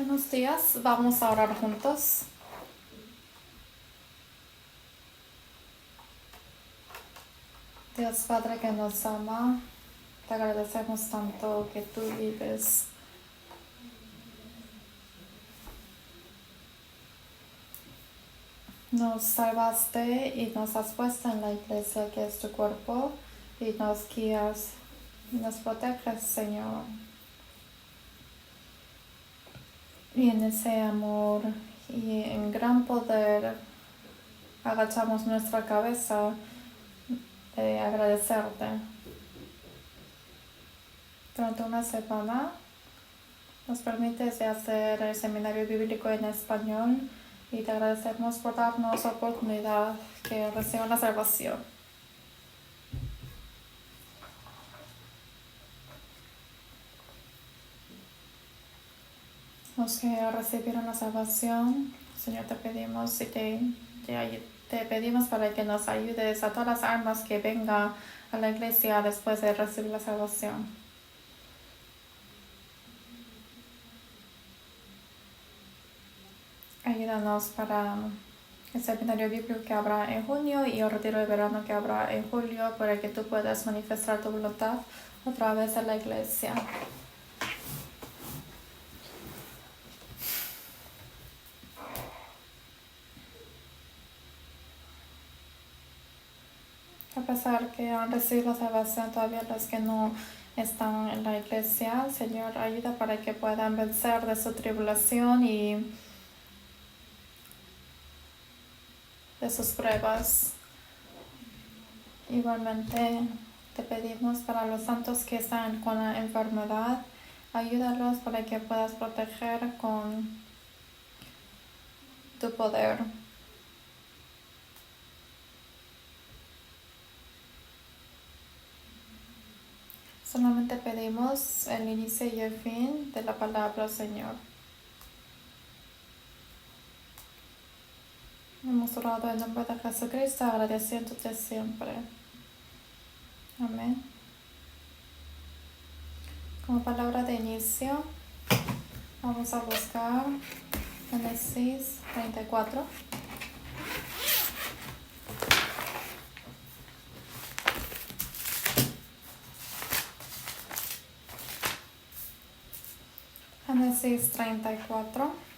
Buenos días, vamos a orar juntos. Dios Padre que nos ama, te agradecemos tanto que tú vives. Nos salvaste y nos has puesto en la iglesia que es tu cuerpo y nos guías y nos proteges, Señor. Y en ese amor y en gran poder agachamos nuestra cabeza de agradecerte. Durante una semana nos permites hacer el seminario bíblico en español y te agradecemos por darnos la oportunidad que reciba la salvación. Los que recibieron la salvación, Señor, te pedimos y te pedimos para que nos ayudes a todas las almas que vengan a la iglesia después de recibir la salvación. Ayúdanos para el seminario bíblico que habrá en junio y el retiro de verano que habrá en julio para que tú puedas manifestar tu voluntad a través de la iglesia. A pesar que han recibido la salvación, todavía los que no están en la iglesia, Señor, ayuda para que puedan vencer de su tribulación y de sus pruebas. Igualmente te pedimos para los santos que están con la enfermedad, ayúdalos para que puedas proteger con tu poder. Solamente pedimos el inicio y el fin de la palabra, Señor. Hemos orado en nombre de Jesucristo, agradeciéndote siempre. Amén. Como palabra de inicio, vamos a buscar Génesis 34. Génesis 34.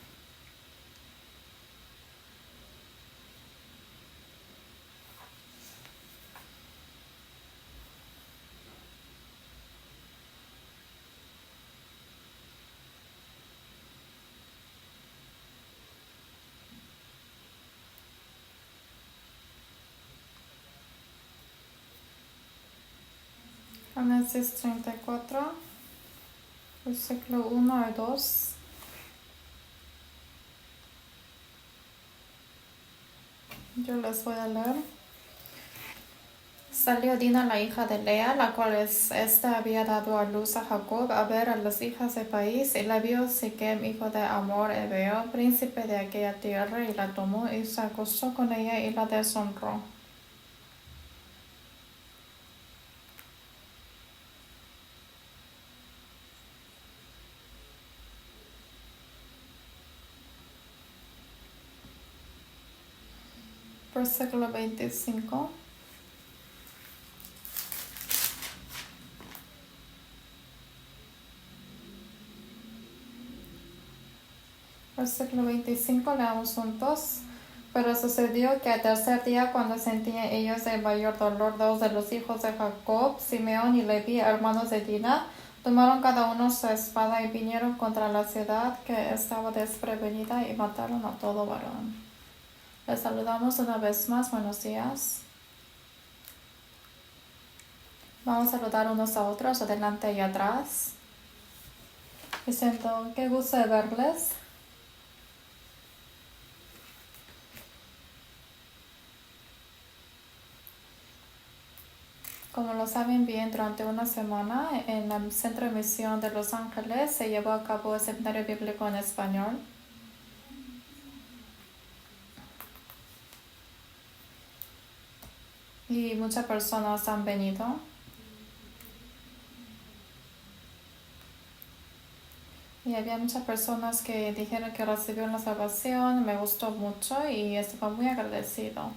Génesis 34, versículo 1 al 2. Yo les voy a leer. Salió Dina, la hija de Lea, la cual esta había dado a luz a Jacob, a ver a las hijas del país, y la vio Siquem, hijo de Amor Ebeo, príncipe de aquella tierra, y la tomó y se acostó con ella y la deshonró. Versículo 25. Versículo 25, leamos juntos. Pero sucedió que al tercer día, cuando sentían ellos el mayor dolor, dos de los hijos de Jacob, Simeón y Leví, hermanos de Dina, tomaron cada uno su espada y vinieron contra la ciudad que estaba desprevenida y mataron a todo varón. Les saludamos una vez más, buenos días. Vamos a saludar unos a otros, adelante y atrás, diciendo qué gusto de verles. Como lo saben bien, durante una semana en el Centro de Misión de Los Ángeles se llevó a cabo el seminario bíblico en español. Y muchas personas han venido. Y había muchas personas que dijeron que recibieron la salvación, me gustó mucho y estaba muy agradecido.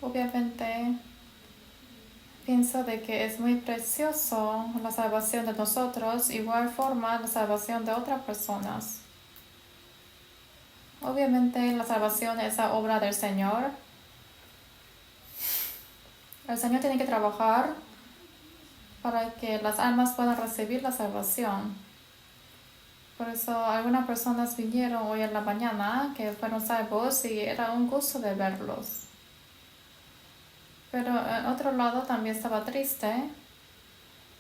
Obviamente pienso de que es muy precioso la salvación de nosotros, igual forma la salvación de otras personas. Obviamente la salvación es la obra del Señor. El Señor tiene que trabajar para que las almas puedan recibir la salvación. Por eso algunas personas vinieron hoy en la mañana que fueron salvos y era un gusto de verlos. Pero en otro lado también estaba triste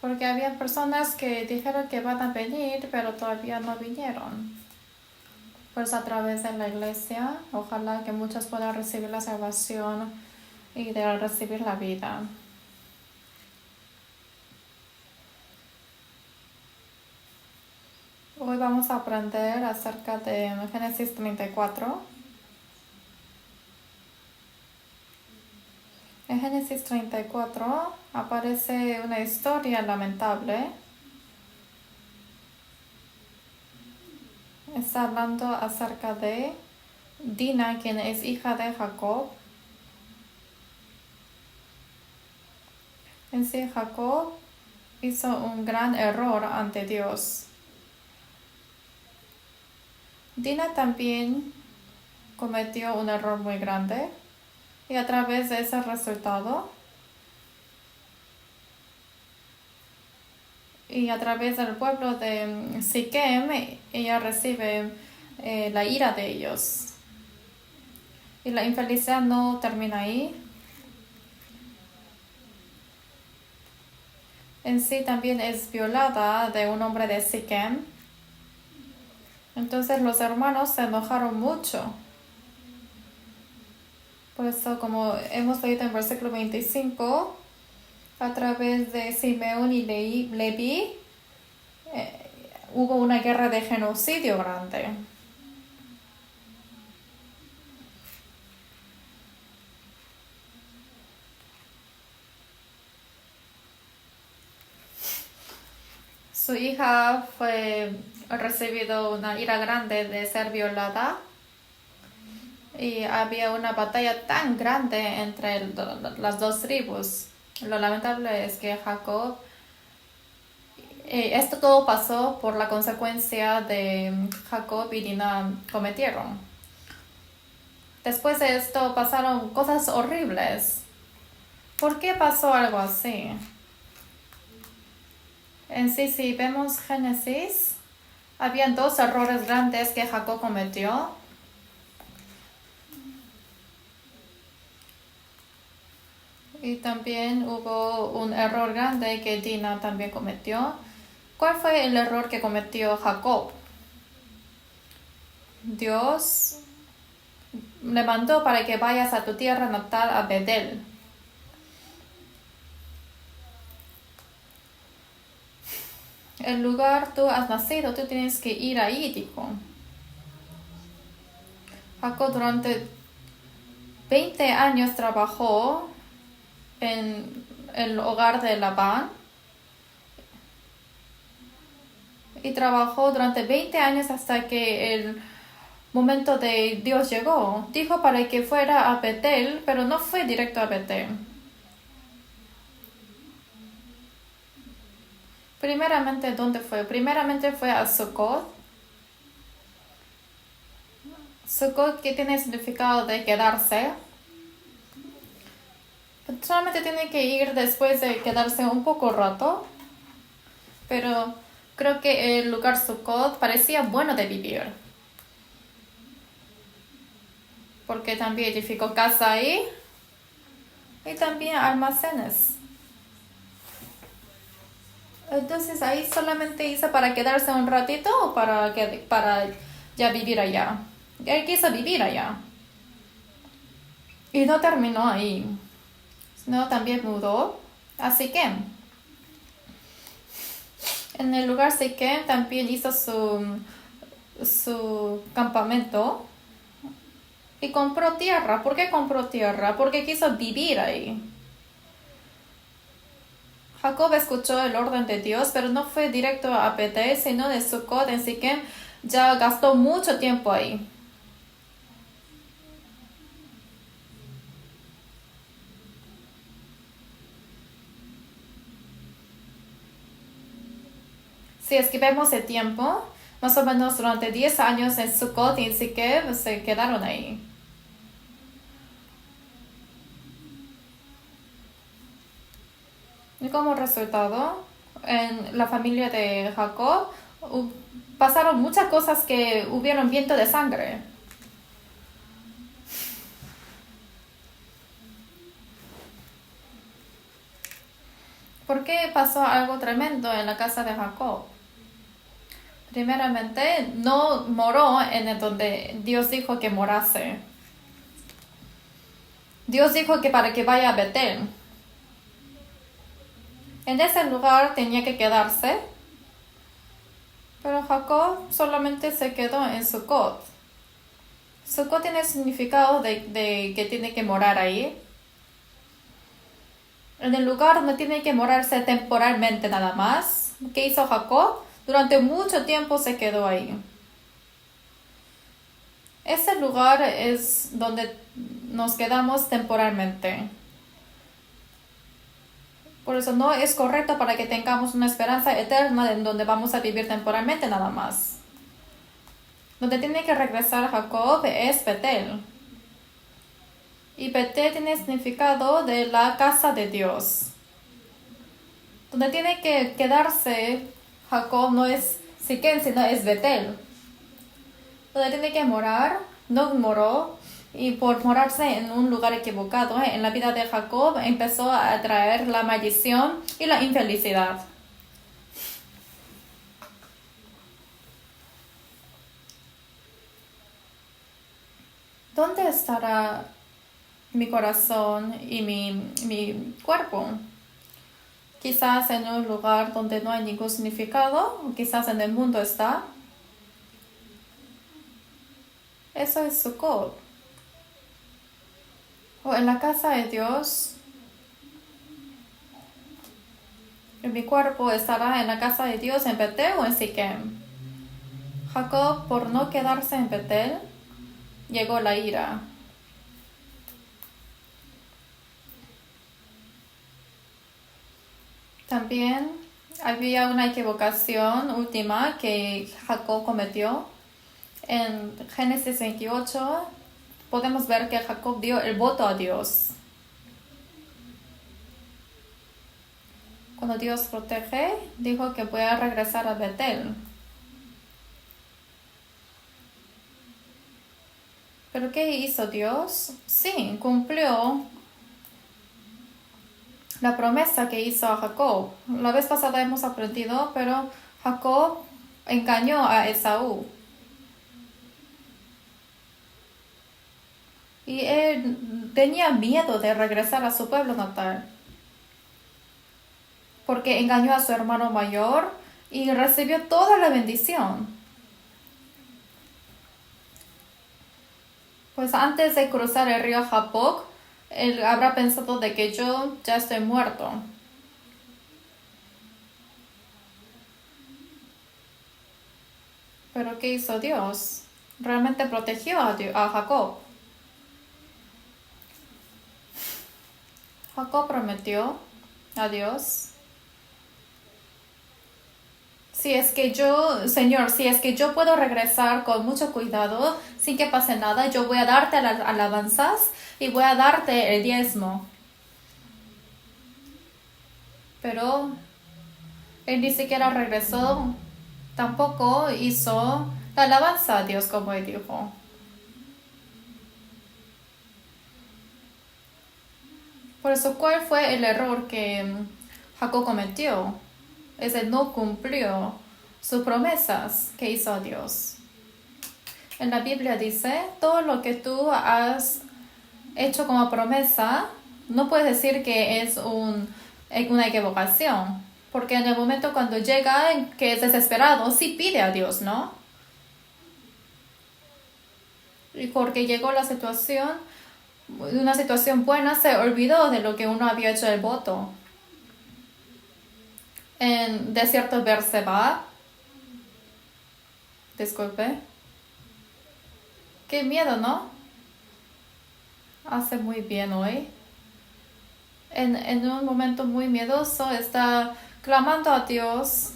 porque había personas que dijeron que van a venir pero todavía no vinieron. Pues a través de la iglesia, ojalá que muchos puedan recibir la salvación y de recibir la vida. Hoy vamos a aprender acerca de Génesis 34. En Génesis 34 aparece una historia lamentable. Está hablando acerca de Dina, quien es hija de Jacob. En sí, Jacob hizo un gran error ante Dios. Dina también cometió un error muy grande y a través de ese resultado y a través del pueblo de Siquem, ella recibe la ira de ellos. Y la infelicidad no termina ahí. En sí también es violada de un hombre de Siquem. Entonces los hermanos se enojaron mucho. Por eso, como hemos leído en versículo 25, a través de Simeón y Leví, hubo una guerra de genocidio grande. Su hija recibido una ira grande de ser violada y había una batalla tan grande entre las dos tribus. Lo lamentable es que Jacob, esto todo pasó por la consecuencia de Jacob y Dina cometieron. Después de esto pasaron cosas horribles. ¿Por qué pasó algo así? En sí, si vemos Génesis, habían dos errores grandes que Jacob cometió. Y también hubo un error grande que Dina también cometió. ¿Cuál fue el error que cometió Jacob? Dios le mandó para que vayas a tu tierra natal, a Bedel. El lugar tú has nacido, tú tienes que ir ahí, dijo. Jacob durante 20 años trabajó en el hogar de Labán y trabajó durante 20 años hasta que el momento de Dios llegó. Dijo para que fuera a Betel, pero no fue directo a Betel. Primeramente, ¿dónde fue? Primeramente fue a Sucot. Sucot, que tiene el significado de quedarse. Solamente tiene que ir después de quedarse un poco rato. Pero creo que el lugar Sucot parecía bueno de vivir. Porque también edificó casa ahí. Y también almacenes. Entonces ahí solamente hizo para quedarse un ratito o para ya vivir allá. Él quiso vivir allá. Y no terminó ahí. Sino también mudó a Siquem. En el lugar Siquem también hizo su campamento. Y compró tierra. ¿Por qué compró tierra? Porque quiso vivir ahí. Jacob escuchó el orden de Dios, pero no fue directo a Betel, sino de Sucot en Siquem. Ya gastó mucho tiempo ahí. Si es que vemos el tiempo, más o menos durante 10 años en Sucot y en Siquem se quedaron ahí. Y como resultado, en la familia de Jacob pasaron muchas cosas que hubieron viento de sangre. ¿Por qué pasó algo tremendo en la casa de Jacob? Primeramente, no moró en el donde Dios dijo que morase. Dios dijo que para que vaya a Betel. En ese lugar tenía que quedarse, pero Jacob solamente se quedó en Sucot. Sucot tiene el significado de que tiene que morar ahí. En el lugar donde tiene que morarse temporalmente nada más. ¿Qué hizo Jacob? Durante mucho tiempo se quedó ahí. Ese lugar es donde nos quedamos temporalmente. Por eso no es correcto para que tengamos una esperanza eterna en donde vamos a vivir temporalmente nada más. Donde tiene que regresar Jacob es Betel. Y Betel tiene significado de la casa de Dios. Donde tiene que quedarse Jacob no es Siquem, sino es Betel. Donde tiene que morar, no moró. Y por morarse en un lugar equivocado en la vida de Jacob empezó a traer la maldición y la infelicidad. ¿Dónde estará mi corazón y mi cuerpo? Quizás en un lugar donde no hay ningún significado, o quizás en el mundo está. Eso es Sukkot. O en la casa de Dios. Mi cuerpo estará en la casa de Dios en Betel o en Siquem. Jacob, por no quedarse en Betel, llegó la ira. También había una equivocación última que Jacob cometió. En Génesis 28 podemos ver que Jacob dio el voto a Dios. Cuando Dios protege, dijo que voy a regresar a Betel. ¿Pero qué hizo Dios? Sí, cumplió la promesa que hizo a Jacob. La vez pasada hemos aprendido, pero Jacob engañó a Esaú. Y él tenía miedo de regresar a su pueblo natal. Porque engañó a su hermano mayor y recibió toda la bendición. Pues antes de cruzar el río Jaboc, él habrá pensado de que yo ya estoy muerto. Pero ¿qué hizo Dios? Realmente protegió a Jacob. Jacob prometió a Dios: si es que Señor, si es que yo puedo regresar con mucho cuidado, sin que pase nada, yo voy a darte las alabanzas y voy a darte el diezmo. Pero él ni siquiera regresó, tampoco hizo la alabanza a Dios como él dijo. Por eso, ¿cuál fue el error que Jacob cometió? No cumplió sus promesas que hizo a Dios. En la Biblia dice, todo lo que tú has hecho como promesa, no puedes decir que es una equivocación. Porque en el momento cuando llega, que es desesperado, sí pide a Dios, ¿no? Y porque llegó la situación, una situación buena, se olvidó de lo que uno había hecho el voto. en desierto Berseba. Disculpe. Qué miedo, ¿no? Hace muy bien hoy. En un momento muy miedoso está clamando a Dios.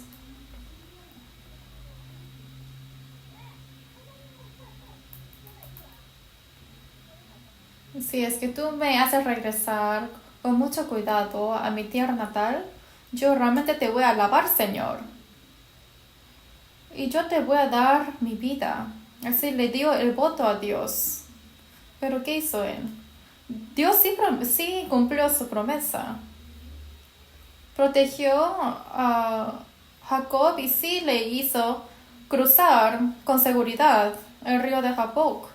Si es que tú me haces regresar con mucho cuidado a mi tierra natal, yo realmente te voy a alabar, Señor. Y yo te voy a dar mi vida. Así le dio el voto a Dios. Pero ¿qué hizo él? Dios sí cumplió su promesa. Protegió a Jacob y sí le hizo cruzar con seguridad el río de Jaboc.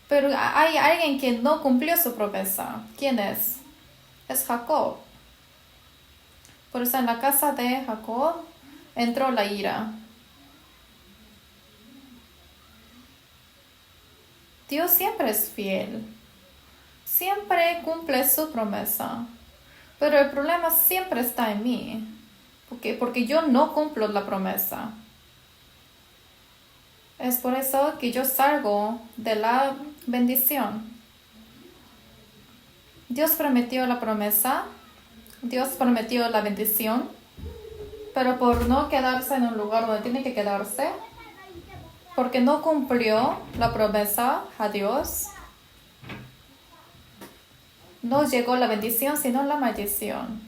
Pero hay alguien que no cumplió su promesa. ¿Quién es? Es Jacob. Por eso en la casa de Jacob entró la ira. Dios siempre es fiel. Siempre cumple su promesa. Pero el problema siempre está en mí. Porque yo no cumplo la promesa. Es por eso que yo salgo de la bendición. Dios prometió la promesa. Dios prometió la bendición. Pero por no quedarse en un lugar donde tiene que quedarse, porque no cumplió la promesa a Dios, no llegó la bendición, sino la maldición.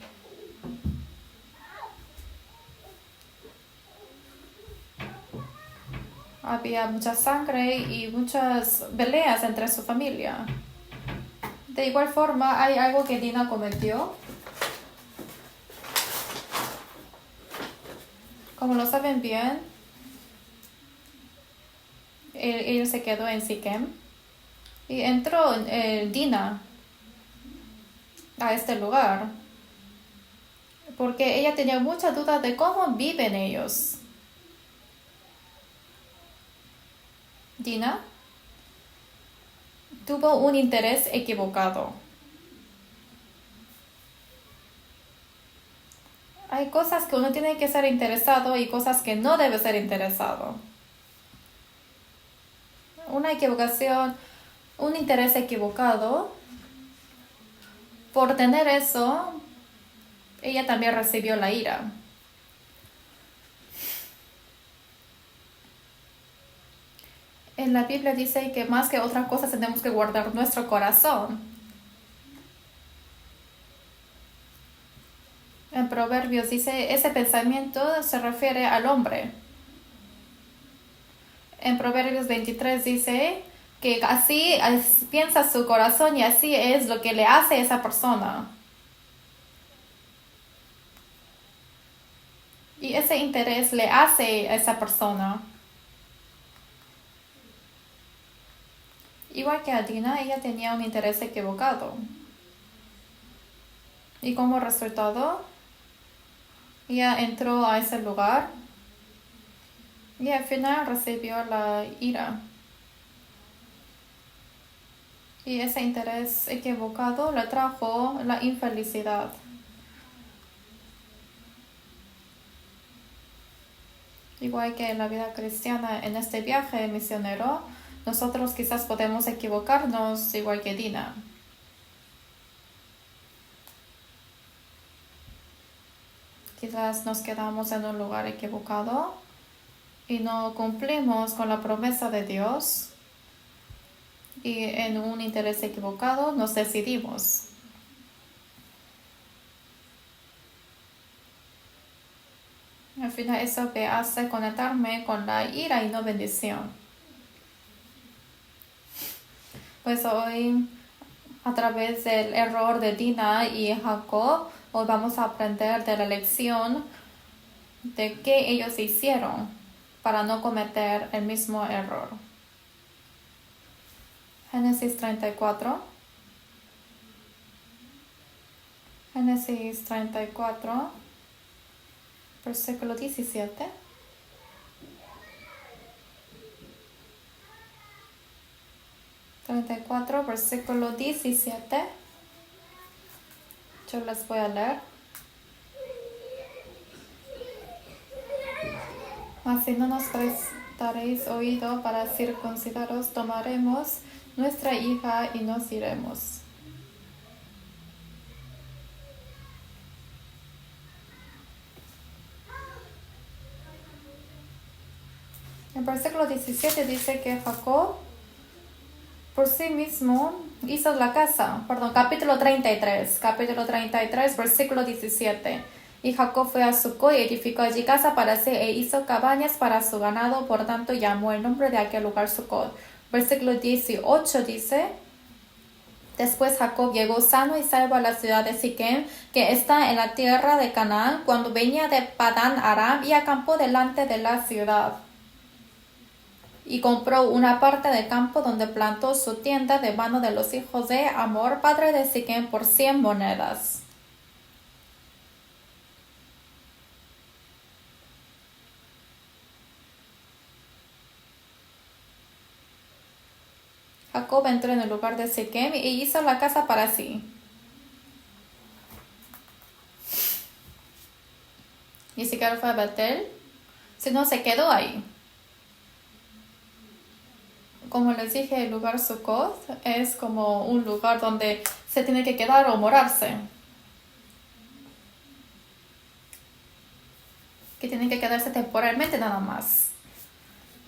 Había mucha sangre y muchas peleas entre su familia. De igual forma, hay algo que Dina cometió. Como lo saben bien, él se quedó en Siquem y entró Dina a este lugar porque ella tenía mucha duda de cómo viven ellos. Dina tuvo un interés equivocado. Hay cosas que uno tiene que ser interesado y cosas que no debe ser interesado. Una equivocación, un interés equivocado, por tener eso, ella también recibió la ira. En la Biblia dice que más que otras cosas tenemos que guardar nuestro corazón. En Proverbios dice, ese pensamiento se refiere al hombre. En Proverbios 23 dice que así piensa su corazón y así es lo que le hace a esa persona. Y ese interés le hace a esa persona. Igual que a Dina, ella tenía un interés equivocado. Y como resultado, ella entró a ese lugar y al final recibió la ira. Y ese interés equivocado le trajo la infelicidad. Igual que en la vida cristiana, en este viaje misionero, nosotros quizás podemos equivocarnos igual que Dina. Quizás nos quedamos en un lugar equivocado y no cumplimos con la promesa de Dios y en un interés equivocado nos decidimos. Al final eso me hace conectarme con la ira y no bendición. Pues hoy, a través del error de Dina y Jacob, hoy vamos a aprender de la lección de qué ellos hicieron para no cometer el mismo error. Génesis 34. Génesis 34, versículo 17. Versículo 17. Yo les voy a leer. Mas si no nos prestaréis oído para circuncidaros, tomaremos nuestra hija y nos iremos. El versículo 17 dice que Jacob por sí mismo hizo la casa. Capítulo 33, versículo 17. Y Jacob fue a Sucot y edificó allí casa para sí e hizo cabañas para su ganado, por tanto llamó el nombre de aquel lugar Sucot. Versículo 18 dice: Después Jacob llegó sano y salvo a la ciudad de Siquem, que está en la tierra de Canaán, cuando venía de Padán Aram, y acampó delante de la ciudad. Y compró una parte del campo donde plantó su tienda de mano de los hijos de Hamor, padre de Siquem, por 100 monedas. Jacob entró en el lugar de Siquem y hizo la casa para sí. Ni siquiera fue a Betel, sino se quedó ahí. Como les dije, el lugar Sucot es como un lugar donde se tiene que quedar o morarse. Que tienen que quedarse temporalmente nada más.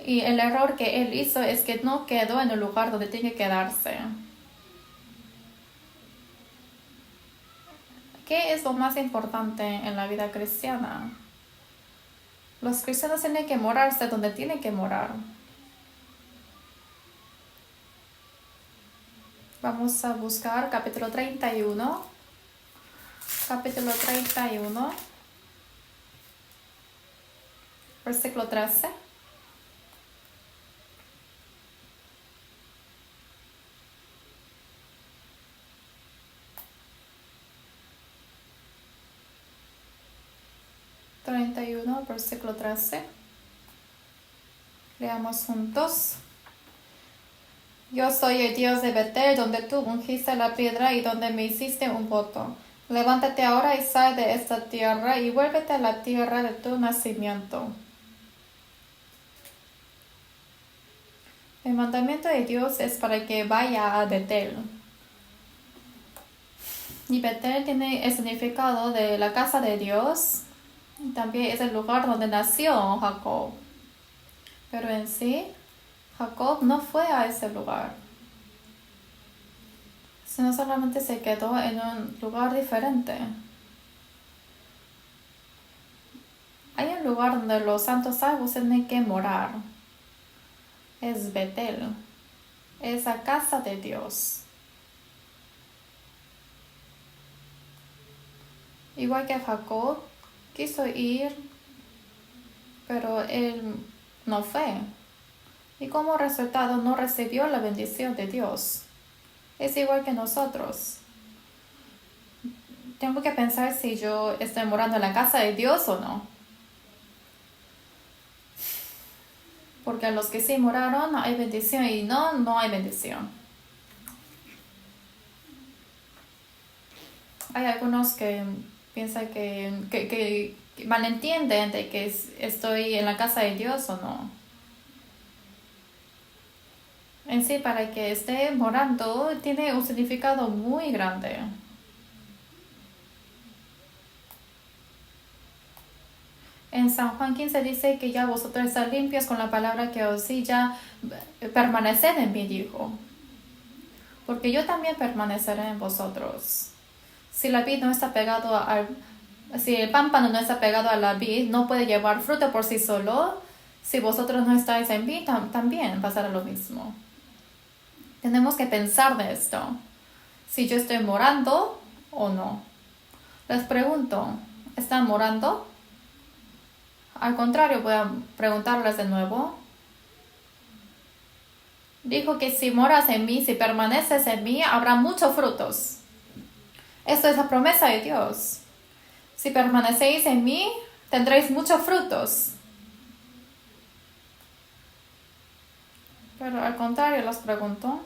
Y el error que él hizo es que no quedó en el lugar donde tiene que quedarse. ¿Qué es lo más importante en la vida cristiana? Los cristianos tienen que morarse donde tienen que morar. Vamos a buscar capítulo 31. Capítulo 31. Versículo 13. Versículo 13. Leamos juntos. Yo soy el Dios de Betel, donde tú ungiste la piedra y donde me hiciste un voto. Levántate ahora y sal de esta tierra y vuélvete a la tierra de tu nacimiento. El mandamiento de Dios es para que vaya a Betel. Y Betel tiene el significado de la casa de Dios. También es el lugar donde nació Jacob. Pero en sí, Jacob no fue a ese lugar, sino solamente se quedó en un lugar diferente. Hay un lugar donde los santos salvos tienen que morar. Es Betel. Es la casa de Dios. Igual que Jacob quiso ir, pero él no fue. Y como resultado no recibió la bendición de Dios. Es igual que nosotros. Tengo que pensar si yo estoy morando en la casa de Dios o no. Porque los que sí moraron hay bendición y no hay bendición. Hay algunos que piensan que malentienden de que estoy en la casa de Dios o no. En sí, para que esté morando, tiene un significado muy grande. En San Juan 15 dice que ya vosotros estáis limpios con la palabra que os di, ya permaneced en mí, dijo. Porque yo también permaneceré en vosotros. Si la vid no está pegado si el pámpano no está pegado a la vid, no puede llevar fruto por sí solo. Si vosotros no estáis en mí, también pasará lo mismo. Tenemos que pensar de esto. Si yo estoy morando o no. Les pregunto, ¿están morando? Al contrario, voy a preguntarles de nuevo. Dijo que si moras en mí, si permaneces en mí, habrá muchos frutos. Esto es la promesa de Dios. Si permanecéis en mí, tendréis muchos frutos. Pero al contrario, les pregunto,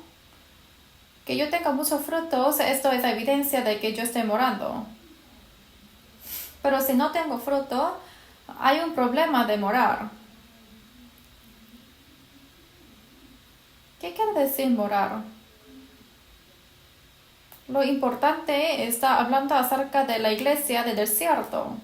que yo tenga muchos frutos, esto es la evidencia de que yo estoy morando. Pero si no tengo fruto, hay un problema de morar. ¿Qué quiere decir morar? Lo importante está hablando acerca de la iglesia del desierto.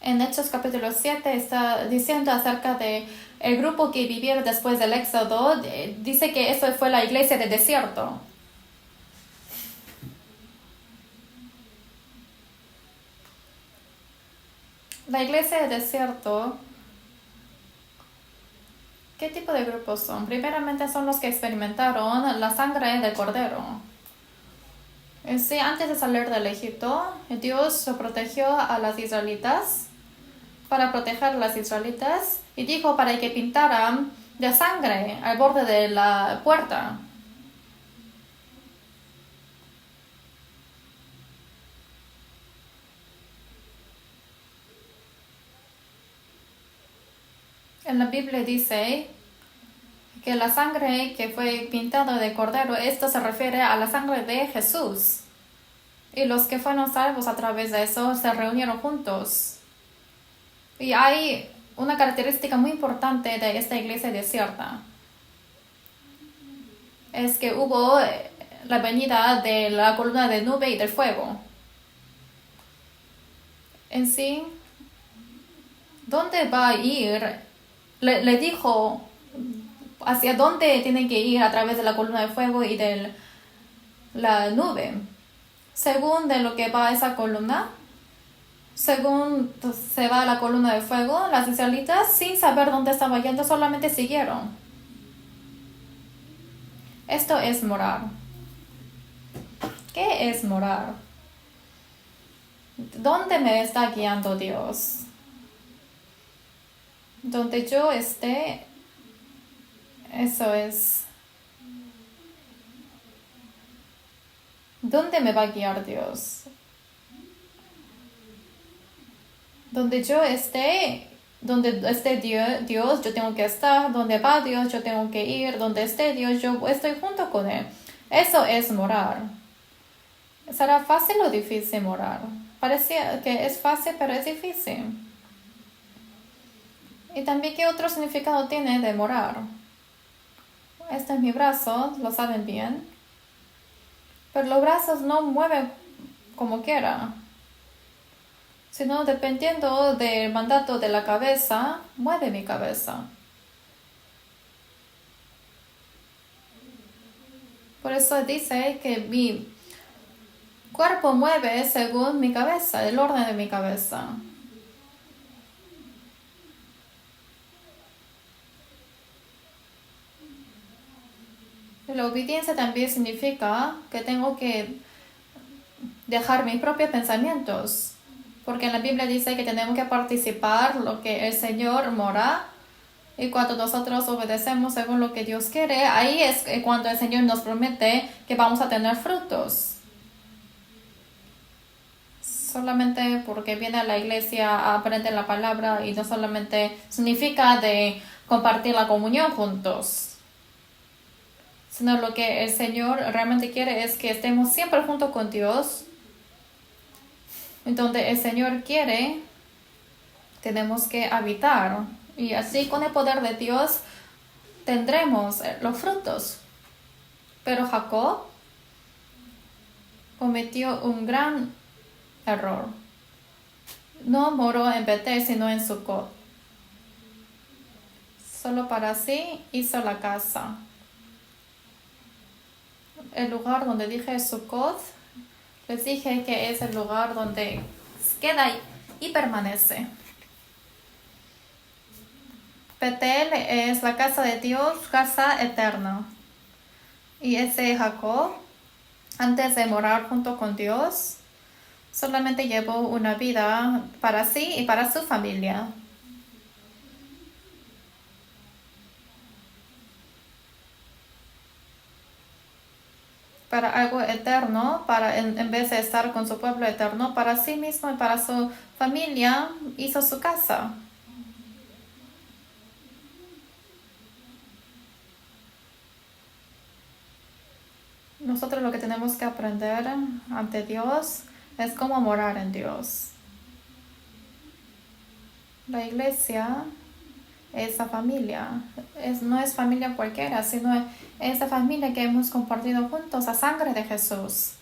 En Hechos capítulo 7 está diciendo acerca de el grupo que vivieron después del Éxodo. Dice que eso fue la iglesia del desierto. La iglesia del desierto, ¿qué tipo de grupos son? Primeramente son los que experimentaron la sangre del cordero. Sí, antes de salir del Egipto, Dios protegió a las israelitas para proteger a las israelitas y dijo para que pintaran de sangre al borde de la puerta. En la Biblia dice que la sangre que fue pintada de cordero, esto se refiere a la sangre de Jesús. Y los que fueron salvos a través de eso se reunieron juntos. Y hay una característica muy importante de esta iglesia desierta. Es que hubo la venida de la columna de nube y del fuego. En sí, ¿dónde va a ir? Le dijo hacia dónde tienen que ir a través de la columna de fuego y de la nube. Según de lo que va esa columna, según se va la columna de fuego, las israelitas, sin saber dónde estaba yendo, solamente siguieron. Esto es morar. ¿Qué es morar? ¿Dónde me está guiando Dios? Donde yo esté, eso es. ¿Dónde me va a guiar Dios? Donde yo esté, donde esté Dios, yo tengo que estar. Donde va Dios, yo tengo que ir. Donde esté Dios, yo estoy junto con Él. Eso es morar. ¿Será fácil o difícil morar? Parece que es fácil, pero es difícil. Y también, ¿qué otro significado tiene de morar? Este es mi brazo, lo saben bien. Pero los brazos no mueven como quiera, sino dependiendo del mandato de la cabeza, mueve mi cabeza. Por eso dice que mi cuerpo mueve según mi cabeza, el orden de mi cabeza. La obediencia también significa que tengo que dejar mis propios pensamientos, porque en la Biblia dice que tenemos que participar lo que el Señor mora, y cuando nosotros obedecemos según lo que Dios quiere, ahí es cuando el Señor nos promete que vamos a tener frutos. Solamente porque viene a la iglesia a aprender la palabra y no solamente significa de compartir la comunión juntos, sino lo que el Señor realmente quiere es que estemos siempre juntos con Dios. Donde el Señor quiere, tenemos que habitar. Y así con el poder de Dios tendremos los frutos. Pero Jacob cometió un gran error. No moró en Betel, sino en Sucot. Solo para sí hizo la casa. El lugar donde dije Sucot, les dije que es el lugar donde queda y permanece. Betel es la casa de Dios, casa eterna. Y ese Jacob, antes de morar junto con Dios, solamente llevó una vida para sí y para su familia. Para algo eterno, en vez de estar con su pueblo eterno, para sí mismo y para su familia, hizo su casa. Nosotros lo que tenemos que aprender ante Dios es cómo morar en Dios. La iglesia esa familia. No es familia cualquiera, sino esa familia que hemos compartido juntos, la sangre de Jesús.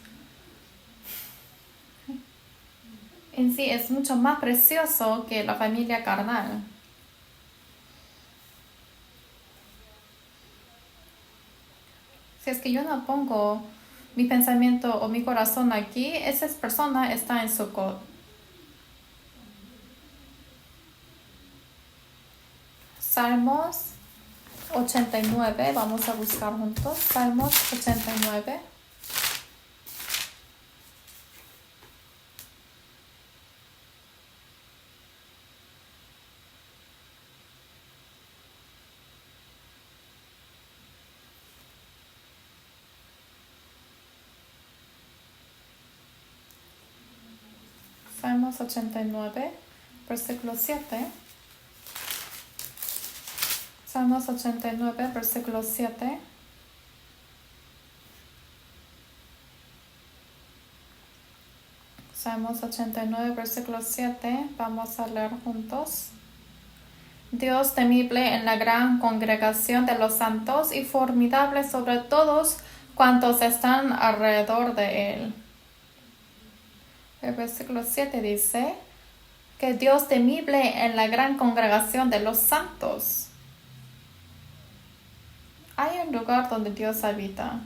En sí es mucho más precioso que la familia carnal. Si es que yo no pongo mi pensamiento o mi corazón aquí, esa persona está en Sukkot. Salmos 89, vamos a buscar juntos. Salmos 89. Salmos 89, versículo 7. Salmos 89, versículo 7. Salmos 89, versículo 7. Vamos a leer juntos. Dios temible en la gran congregación de los santos y formidable sobre todos cuantos están alrededor de él. El versículo 7 dice que Dios temible en la gran congregación de los santos. Hay un lugar donde Dios habita.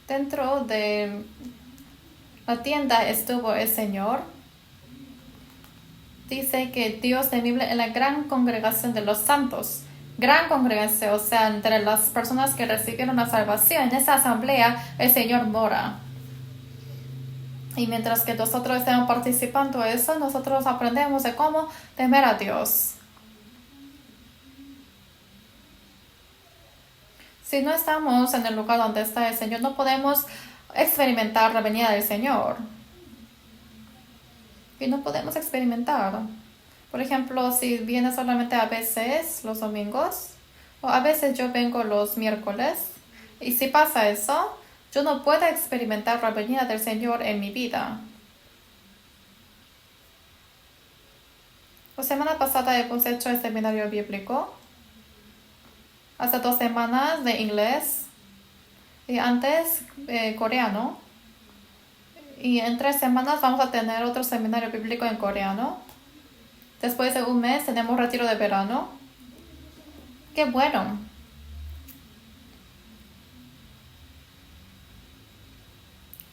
Dentro de la tienda estuvo el Señor. Dice que Dios temible en la gran congregación de los santos. Gran congregación, o sea, entre las personas que recibieron la salvación. En esa asamblea el Señor mora. Y mientras que nosotros estamos participando en eso, nosotros aprendemos de cómo temer a Dios. Si no estamos en el lugar donde está el Señor, no podemos experimentar la venida del Señor. Y no podemos experimentar. Por ejemplo, si viene solamente a veces los domingos, o a veces yo vengo los miércoles, y si pasa eso, yo no puedo experimentar la venida del Señor en mi vida. La semana pasada hemos hecho el seminario bíblico. Hace 2 semanas de inglés. Y antes coreano. Y en 3 semanas vamos a tener otro seminario bíblico en coreano. Después de un mes tenemos retiro de verano. ¡Qué bueno!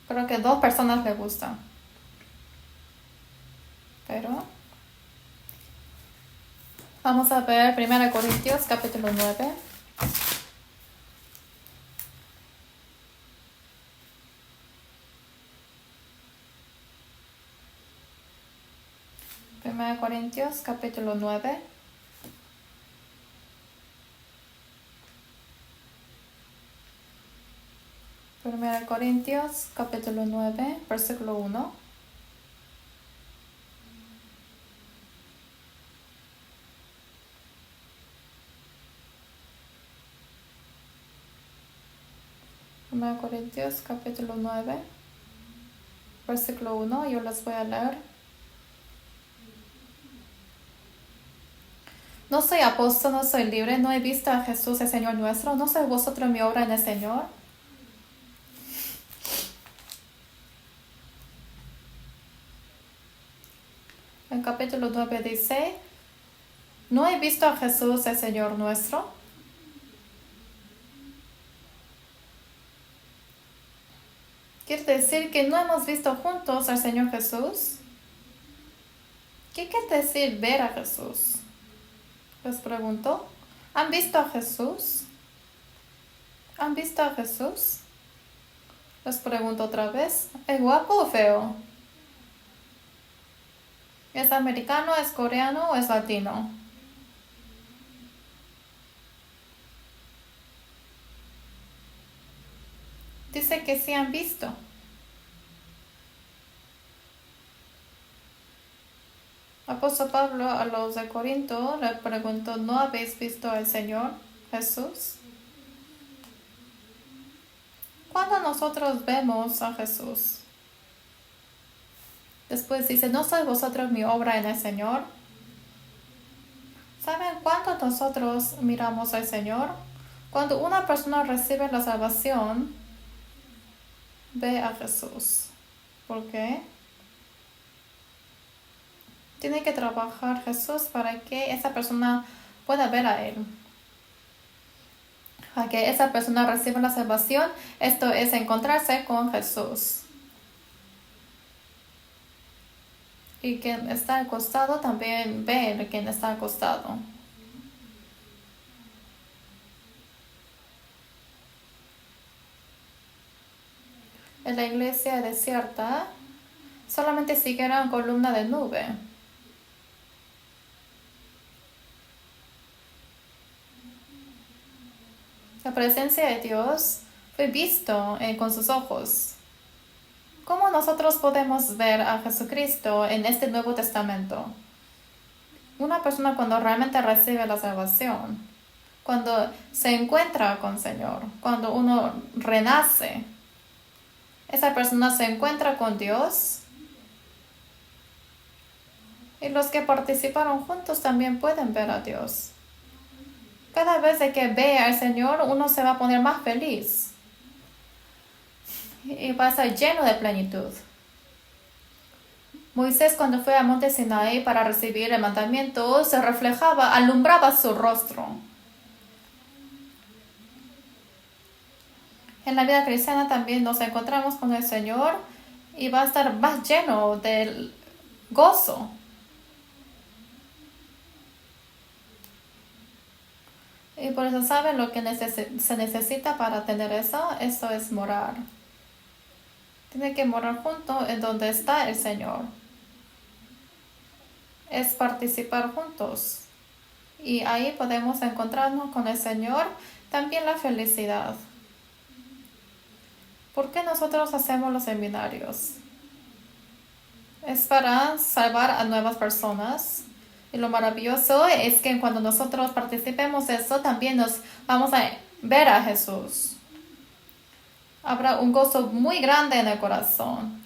Creo que 2 personas les gustan. Pero vamos a ver 1 Corintios capítulo 9. Primera Corintios capítulo 9. Primera Corintios capítulo 9, versículo 1. Primera Corintios capítulo 9, versículo 1. Yo les voy a leer. No soy apóstol, no soy libre, no he visto a Jesús el Señor nuestro, no soy vosotros mi obra en el Señor. El capítulo 9 dice, no he visto a Jesús el Señor nuestro. Quiere decir que no hemos visto juntos al Señor Jesús. ¿Qué quiere decir ver a Jesús? Les pregunto. ¿Han visto a Jesús? ¿Han visto a Jesús? Les pregunto otra vez. ¿Es guapo o feo? ¿Es americano, es coreano o es latino? Dice que sí han visto. Apóstol Pablo a los de Corinto le preguntó, ¿no habéis visto al Señor Jesús? ¿Cuándo nosotros vemos a Jesús? Después dice, ¿no sois vosotros mi obra en el Señor? ¿Saben cuándo nosotros miramos al Señor? Cuando una persona recibe la salvación, ve a Jesús. ¿Por qué? Tiene que trabajar Jesús para que esa persona pueda ver a Él. Para que esa persona reciba la salvación, esto es encontrarse con Jesús. Y quien está acostado también ve a quien está acostado. En la iglesia desierta solamente siguieron columna de nube. La presencia de Dios fue visto con sus ojos. ¿Cómo nosotros podemos ver a Jesucristo en este Nuevo Testamento? Una persona cuando realmente recibe la salvación, cuando se encuentra con el Señor, cuando uno renace, esa persona se encuentra con Dios. Y los que participaron juntos también pueden ver a Dios. Cada vez que ve al Señor, uno se va a poner más feliz. Y va a estar lleno de plenitud. Moisés cuando fue a Monte Sinaí para recibir el mandamiento, se reflejaba, alumbraba su rostro. En la vida cristiana también nos encontramos con el Señor y va a estar más lleno de gozo. Y por eso saben lo que se necesita para tener eso es morar. Tiene que morar junto en donde está el Señor. Es participar juntos. Y ahí podemos encontrarnos con el Señor, también la felicidad. ¿Por qué nosotros hacemos los seminarios? Es para salvar a nuevas personas. Y lo maravilloso es que cuando nosotros participemos de eso, también nos vamos a ver a Jesús. Habrá un gozo muy grande en el corazón.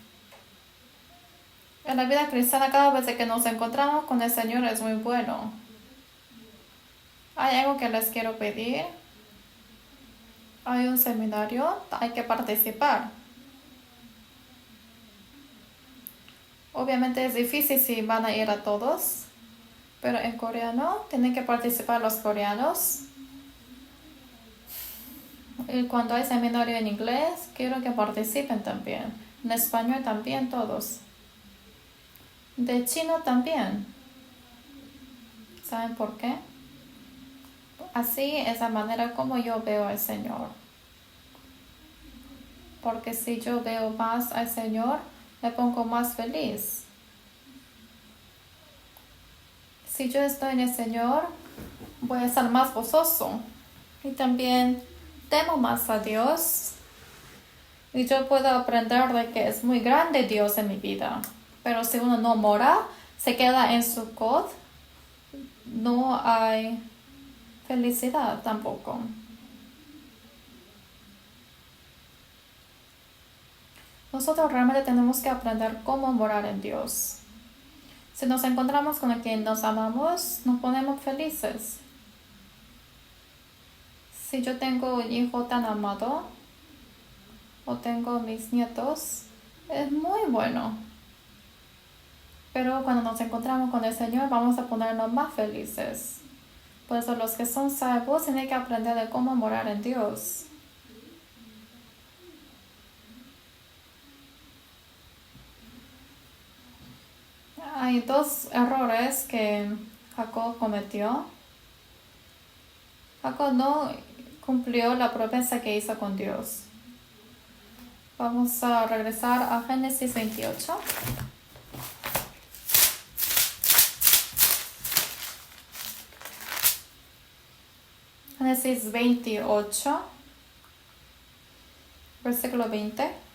En la vida cristiana, cada vez que nos encontramos con el Señor es muy bueno. Hay algo que les quiero pedir. Hay un seminario, hay que participar. Obviamente es difícil si van a ir a todos, pero en coreano tienen que participar los coreanos. Y cuando hay seminario en inglés, quiero que participen también. En español también todos. De chino también. ¿Saben por qué? Así es la manera como yo veo al Señor. Porque si yo veo más al Señor, me pongo más feliz. Si yo estoy en el Señor, voy a estar más gozoso. Y también temo más a Dios. Y yo puedo aprender de que es muy grande Dios en mi vida. Pero si uno no mora, se queda en su Sukkot, no hay felicidad tampoco. Nosotros realmente tenemos que aprender cómo morar en Dios. Si nos encontramos con quien nos amamos, nos ponemos felices. Si yo tengo un hijo tan amado, o tengo mis nietos, es muy bueno. Pero cuando nos encontramos con el Señor, vamos a ponernos más felices. Por eso los que son salvos tienen que aprender de cómo morar en Dios. Hay dos errores que Jacob cometió. Jacob no cumplió la promesa que hizo con Dios. Vamos a regresar a Génesis 28. Génesis 28, versículo 20.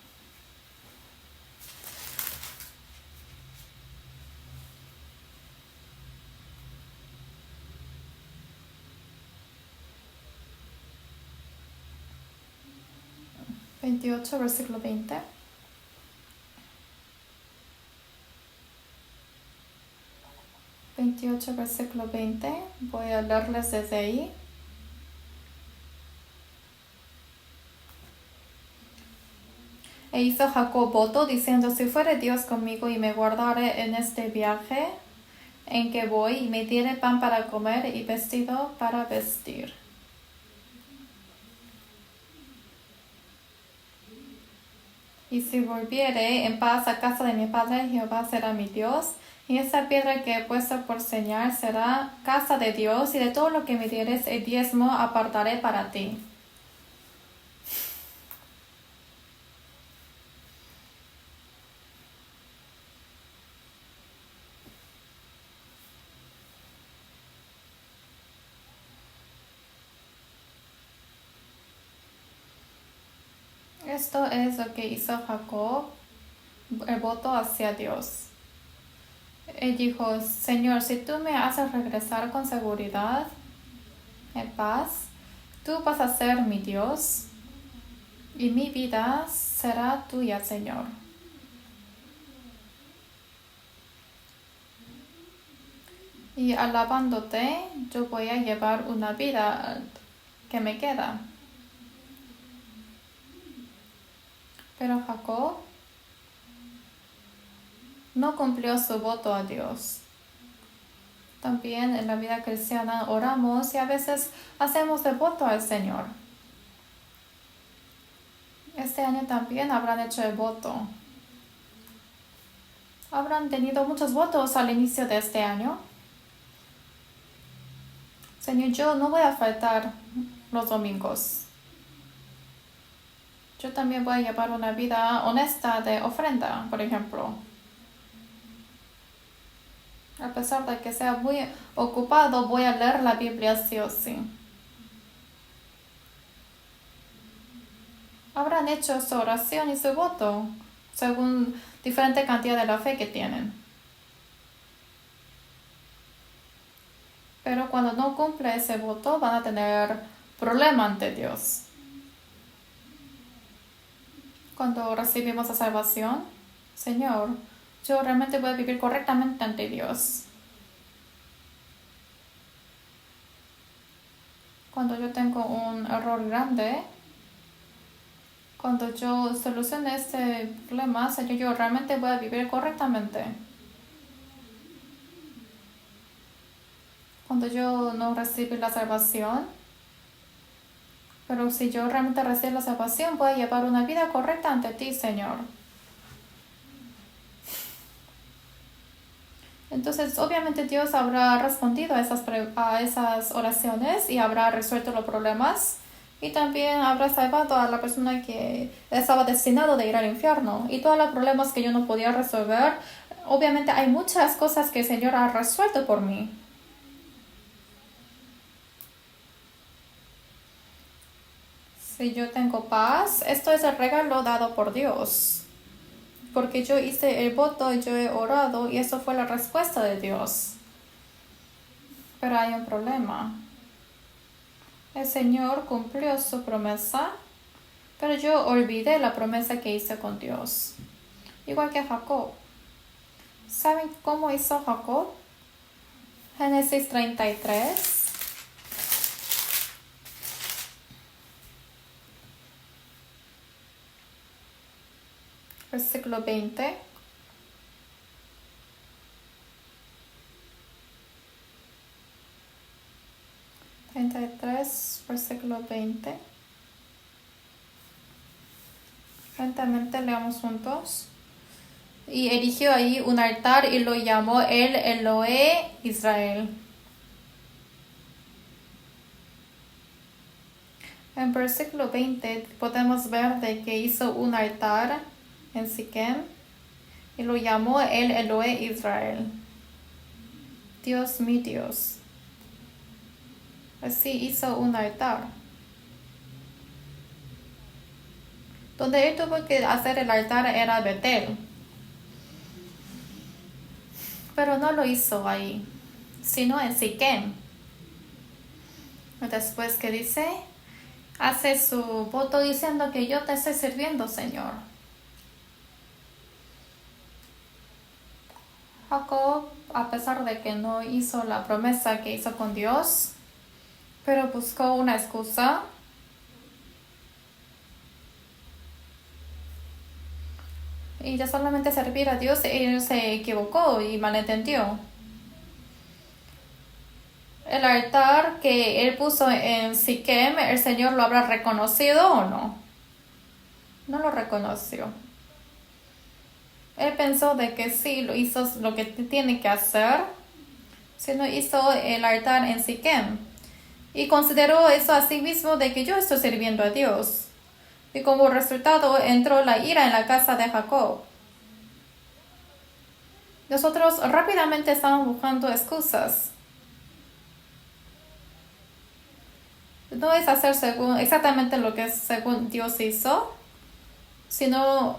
Versículo 20. 28, versículo 20. Voy a leerles desde ahí. E hizo Jacob voto, diciendo, si fuere Dios conmigo y me guardare en este viaje en que voy, y me diere pan para comer y vestido para vestir. Y si volviere en paz a casa de mi padre, Jehová será mi Dios, y esa piedra que he puesto por señal será casa de Dios, y de todo lo que me dieres el diezmo apartaré para ti. Esto es lo que hizo Jacob, el voto hacia Dios. Él dijo, Señor, si tú me haces regresar con seguridad, en paz, tú vas a ser mi Dios y mi vida será tuya, Señor. Y alabándote, yo voy a llevar una vida que me queda. Pero Jacob no cumplió su voto a Dios. También en la vida cristiana oramos y a veces hacemos el voto al Señor. Este año también habrán hecho el voto. Habrán tenido muchos votos al inicio de este año. Señor, yo no voy a faltar los domingos. Yo también voy a llevar una vida honesta de ofrenda, por ejemplo. A pesar de que sea muy ocupado, voy a leer la Biblia sí o sí. Habrán hecho su oración y su voto según diferente cantidad de la fe que tienen. Pero cuando no cumple ese voto, van a tener problema ante Dios. Cuando recibimos la salvación, Señor, yo realmente voy a vivir correctamente ante Dios. Cuando yo tengo un error grande, cuando yo solucione este problema, Señor, yo realmente voy a vivir correctamente. Cuando yo no recibí la salvación, pero si yo realmente recibo la salvación, voy a llevar una vida correcta ante ti, Señor. Entonces, obviamente Dios habrá respondido a esas oraciones y habrá resuelto los problemas. Y también habrá salvado a la persona que estaba destinado de ir al infierno. Y todos los problemas que yo no podía resolver, obviamente hay muchas cosas que el Señor ha resuelto por mí. Si yo tengo paz, esto es el regalo dado por Dios. Porque yo hice el voto y yo he orado y eso fue la respuesta de Dios. Pero hay un problema. El Señor cumplió su promesa, pero yo olvidé la promesa que hice con Dios. Igual que Jacob. ¿Saben cómo hizo Jacob? Génesis 33. Versículo 20. Versículo 20. Lentamente leamos juntos. Y erigió ahí un altar y lo llamó el Elohe Israel. En versículo 20 podemos ver de que hizo un altar en Siquem y lo llamó el Elohe Israel. Dios mi Dios. Así hizo un altar. Donde él tuvo que hacer el altar era Betel. Pero no lo hizo ahí, sino en Siquem. Después que dice, hace su voto diciendo que yo te estoy sirviendo, Señor. Jacob, a pesar de que no hizo la promesa que hizo con Dios, pero buscó una excusa y de solamente servir a Dios, él se equivocó y malentendió. El altar que él puso en Siquem, ¿el Señor lo habrá reconocido o no? No lo reconoció. Él pensó de que sí, lo hizo lo que tiene que hacer, sino hizo el altar en Siquem. Y consideró eso a sí mismo de que yo estoy sirviendo a Dios. Y como resultado entró la ira en la casa de Jacob. Nosotros rápidamente estamos buscando excusas. No es hacer según exactamente lo que según Dios hizo, sino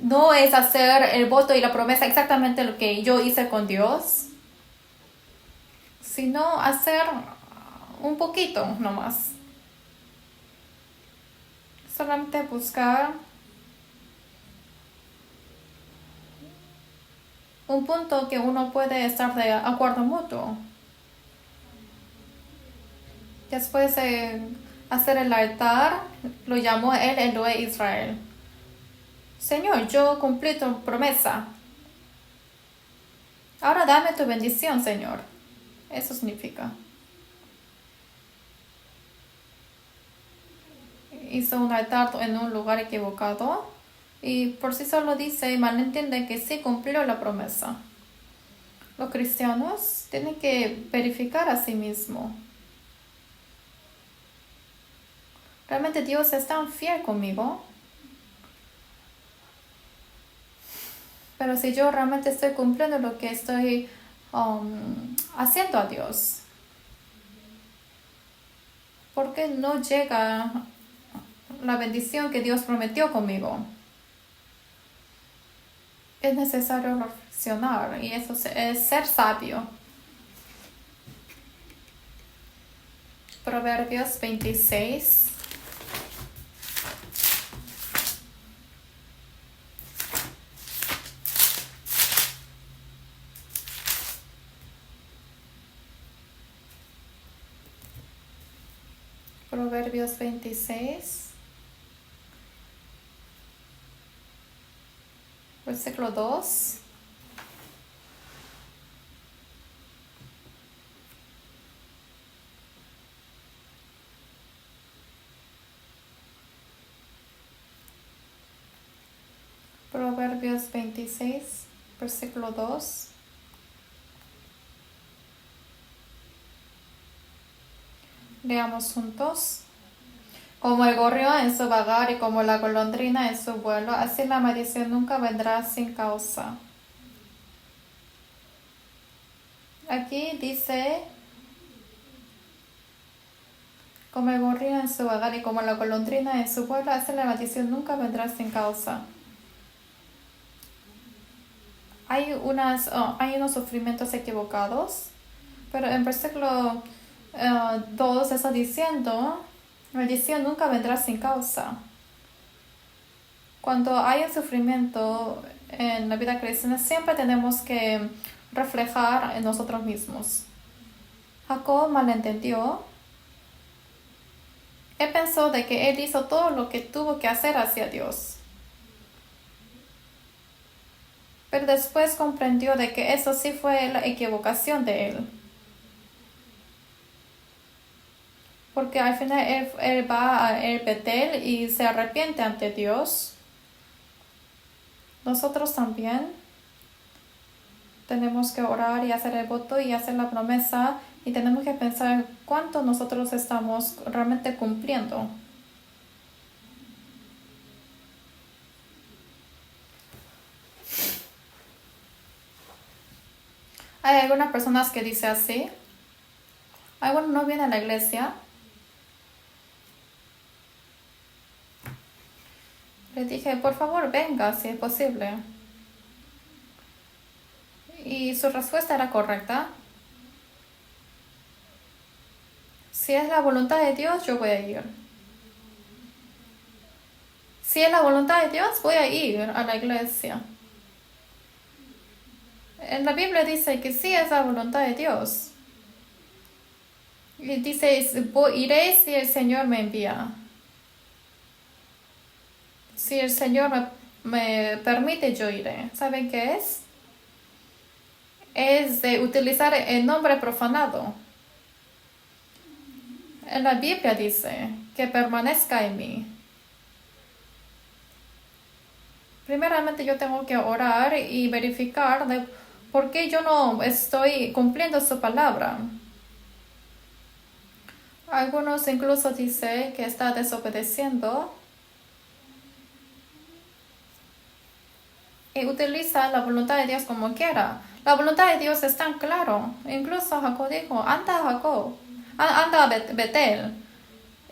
no es hacer el voto y la promesa exactamente lo que yo hice con Dios, sino hacer un poquito nomás. Solamente buscar un punto que uno puede estar de acuerdo mutuo. Después de hacer el altar, lo llamó él Elohe Israel. Señor, yo cumplí tu promesa. Ahora dame tu bendición, Señor. Eso significa. Hizo un altar en un lugar equivocado y por sí solo dice y malentiende que sí cumplió la promesa. Los cristianos tienen que verificar a sí mismos. ¿Realmente Dios es tan fiel conmigo? Pero si yo realmente estoy cumpliendo lo que estoy haciendo a Dios, ¿por qué no llega la bendición que Dios prometió conmigo? Es necesario reflexionar y eso es ser sabio. Proverbios 26. Proverbios 26, versículo 2. Proverbios 26, versículo 2. Leamos juntos. Como el gorrión en su vagar y como la golondrina en su vuelo, así la maldición nunca vendrá sin causa. Aquí dice, como el gorrión en su vagar y como la golondrina en su vuelo, así la maldición nunca vendrá sin causa. Hay unos sufrimientos equivocados, pero en versículo 2 está diciendo, maldición nunca vendrá sin causa. Cuando hay un sufrimiento en la vida cristiana, siempre tenemos que reflejar en nosotros mismos. Jacob malentendió. Él pensó de que él hizo todo lo que tuvo que hacer hacia Dios. Pero después comprendió de que eso sí fue la equivocación de él. Porque al final él va a el Betel y se arrepiente ante Dios. Nosotros también tenemos que orar y hacer el voto y hacer la promesa y tenemos que pensar cuánto nosotros estamos realmente cumpliendo. Hay algunas personas que dicen así. Algunos no vienen a la iglesia. Le dije, por favor, venga si es posible. Y su respuesta era correcta. Si es la voluntad de Dios, yo voy a ir. Si es la voluntad de Dios, voy a ir a la iglesia. En la Biblia dice que sí es la voluntad de Dios. Y dice, iré si el Señor me envía. Si el Señor me permite, yo iré. ¿Saben qué es? Es de utilizar el nombre profanado. En la Biblia dice que permanezca en mí. Primeramente yo tengo que orar y verificar de por qué yo no estoy cumpliendo su palabra. Algunos incluso dicen que está desobedeciendo y utiliza la voluntad de Dios como quiera. La voluntad de Dios es tan claro. Incluso Jacob dijo, anda a Betel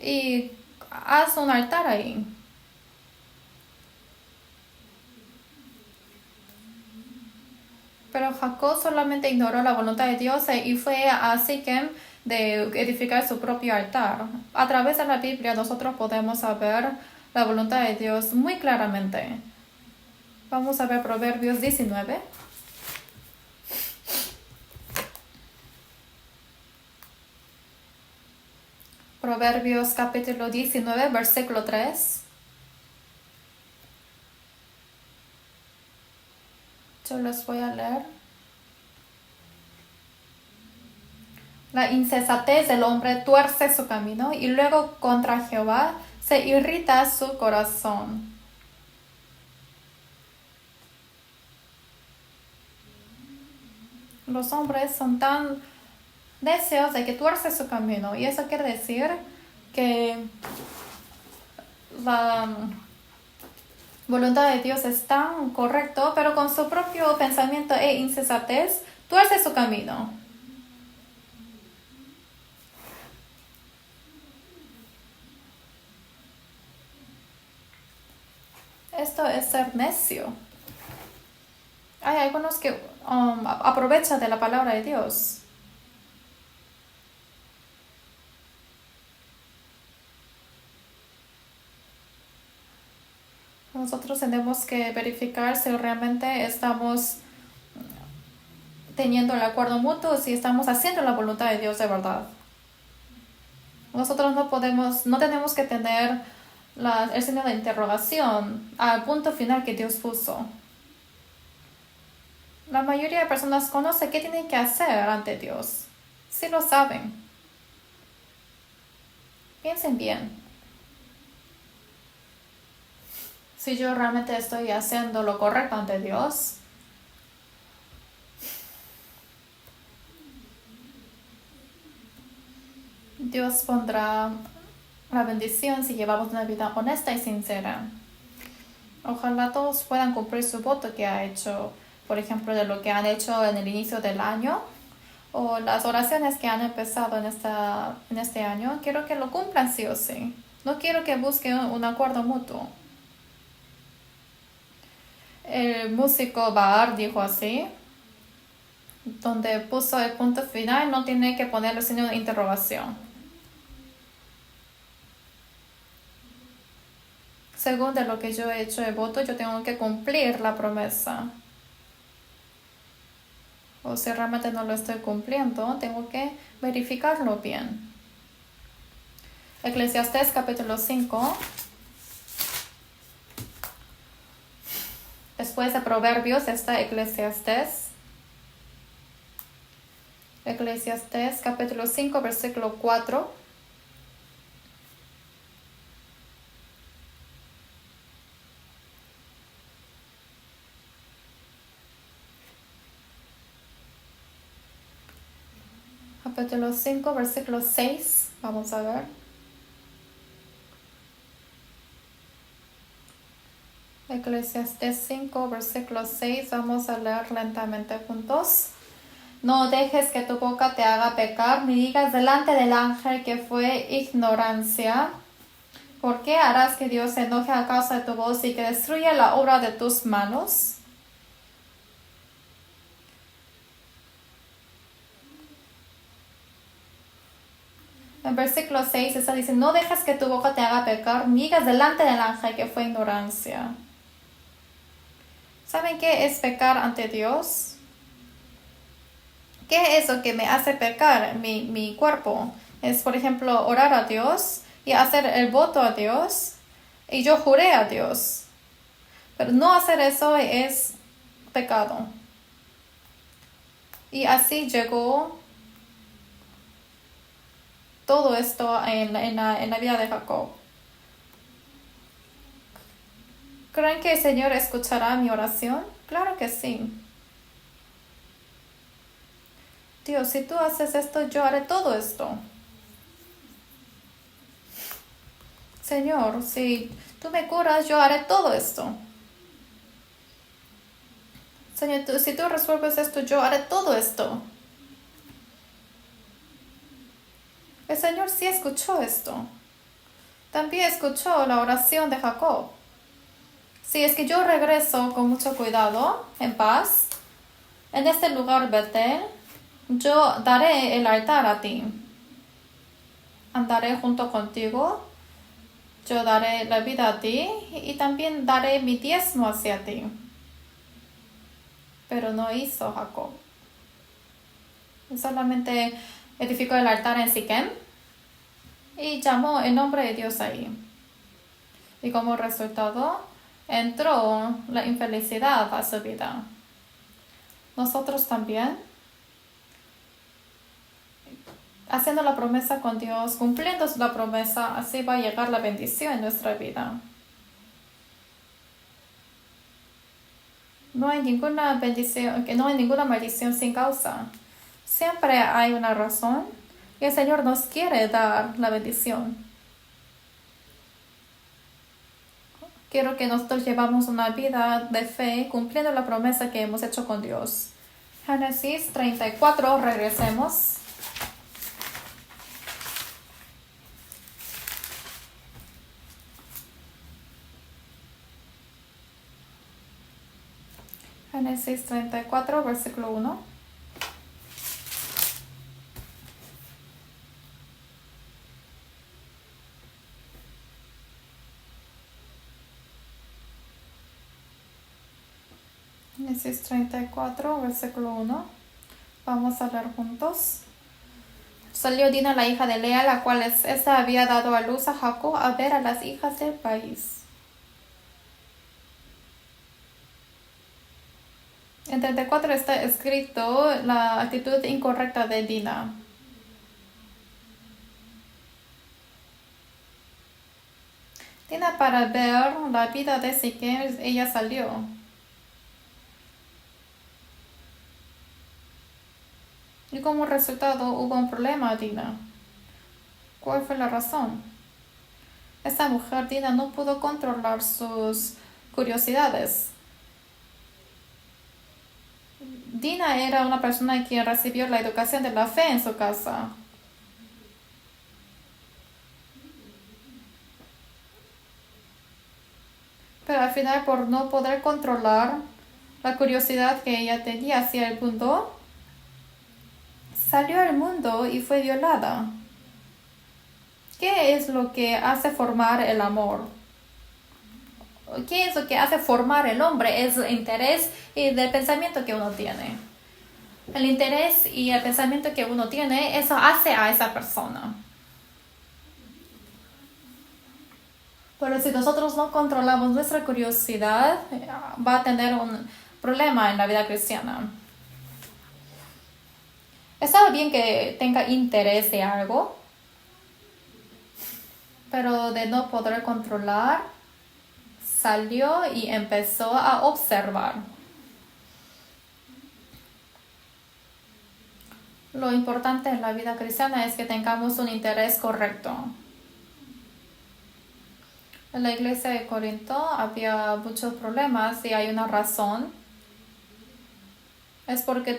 y haz un altar ahí. Pero Jacob solamente ignoró la voluntad de Dios y fue a Siquem de edificar su propio altar. A través de la Biblia nosotros podemos saber la voluntad de Dios muy claramente. Vamos a ver Proverbios 19. Proverbios capítulo 19, versículo 3. Yo les voy a leer. La insensatez del hombre tuerce su camino y luego contra Jehová se irrita su corazón. Los hombres son tan necios de que tuerce su camino y eso quiere decir que la voluntad de Dios es tan correcto, pero con su propio pensamiento e insensatez tuerce su camino. Esto es ser necio. Hay algunos que aprovechan de la palabra de Dios. Nosotros tenemos que verificar si realmente estamos teniendo el acuerdo mutuo, si estamos haciendo la voluntad de Dios de verdad. Nosotros no tenemos que tener el signo de interrogación al punto final que Dios puso. La mayoría de personas conoce qué tienen que hacer ante Dios. Sí lo saben. Piensen bien. Si yo realmente estoy haciendo lo correcto ante Dios, Dios pondrá la bendición si llevamos una vida honesta y sincera. Ojalá todos puedan cumplir su voto que ha hecho, por ejemplo, de lo que han hecho en el inicio del año o las oraciones que han empezado en este año. Quiero que lo cumplan sí o sí. No quiero que busquen un acuerdo mutuo. El músico Bahar dijo así, donde puso el punto final, no tiene que ponerle signo de interrogación. Según de lo que yo he hecho el voto, yo tengo que cumplir la promesa. O si realmente no lo estoy cumpliendo, tengo que verificarlo bien. Eclesiastés capítulo 5. Después de Proverbios está Eclesiastés. Eclesiastés capítulo 5, versículo 4. Capítulo 5, versículo 6. Vamos a ver. Eclesiastés 5, versículo 6. Vamos a leer lentamente juntos. No dejes que tu boca te haga pecar, ni digas delante del ángel que fue ignorancia. ¿Por qué harás que Dios se enoje a causa de tu voz y que destruya la obra de tus manos? En versículo 6 está diciendo, no dejes que tu boca te haga pecar, ni digas delante del ángel que fue ignorancia. ¿Saben qué es pecar ante Dios? ¿Qué es lo que me hace pecar mi cuerpo? Es, por ejemplo, orar a Dios y hacer el voto a Dios. Y yo juré a Dios. Pero no hacer eso es pecado. Y así llegó todo esto en la vida de Jacob. ¿Creen que el Señor escuchará mi oración? Claro que sí. Dios, si tú haces esto, yo haré todo esto. Señor, si tú me curas, yo haré todo esto. Señor, si tú resuelves esto, yo haré todo esto. El Señor sí escuchó esto. También escuchó la oración de Jacob. Si es que yo regreso con mucho cuidado, en paz, en este lugar Betel, yo daré el altar a ti. Andaré junto contigo. Yo daré la vida a ti y también daré mi diezmo hacia ti. Pero no hizo Jacob. Solamente edificó el altar en Siquem y llamó el nombre de Dios ahí. Y como resultado, entró la infelicidad a su vida. Nosotros también, haciendo la promesa con Dios, cumpliendo la promesa, así va a llegar la bendición en nuestra vida. No hay ninguna bendición, que no hay ninguna maldición sin causa. Siempre hay una razón y el Señor nos quiere dar la bendición. Quiero que nosotros llevamos una vida de fe cumpliendo la promesa que hemos hecho con Dios. Génesis 34, regresemos. Génesis 34, versículo 1. Génesis 34, versículo 1. Vamos a leer juntos. Salió Dina, la hija de Lea, la cual esta había dado a luz a Jacob, a ver a las hijas del país. En 34 está escrito la actitud incorrecta de Dina. Dina, para ver la vida de Siquem, ella salió. Y como resultado hubo un problema a Dina. ¿Cuál fue la razón? Esta mujer, Dina, no pudo controlar sus curiosidades. Dina era una persona que recibió la educación de la fe en su casa. Pero al final, por no poder controlar la curiosidad que ella tenía hacia el mundo, salió al mundo y fue violada. ¿Qué es lo que hace formar el amor? ¿Qué es lo que hace formar el hombre? Es el interés y el pensamiento que uno tiene. El interés y el pensamiento que uno tiene, eso hace a esa persona. Pero si nosotros no controlamos nuestra curiosidad, va a tener un problema en la vida cristiana. Está bien que tenga interés de algo, pero de no poder controlar, salió y empezó a observar. Lo importante en la vida cristiana es que tengamos un interés correcto. En la iglesia de Corinto había muchos problemas y hay una razón. Es porque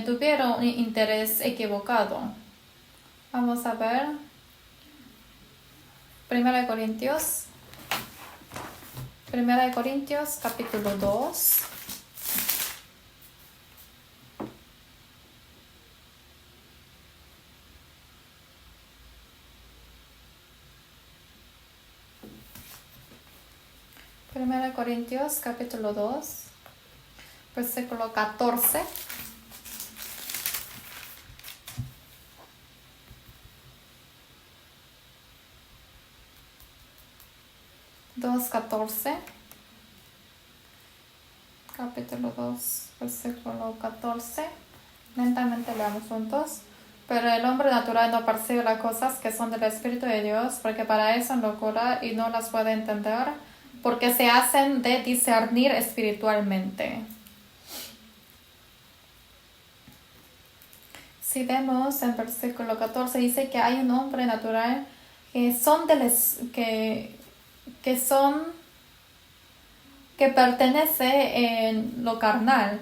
tuvieron un interés equivocado. Vamos a ver. 1 Corintios capítulo 2. Primera de Corintios capítulo 2, versículo 14. 2:14. Capítulo 2, versículo 14. Lentamente leamos juntos. Pero el hombre natural no percibe las cosas que son del Espíritu de Dios, porque para eso es locura y no las puede entender, porque se hacen de discernir espiritualmente. Si vemos en versículo 14, dice que hay un hombre natural que pertenece en lo carnal,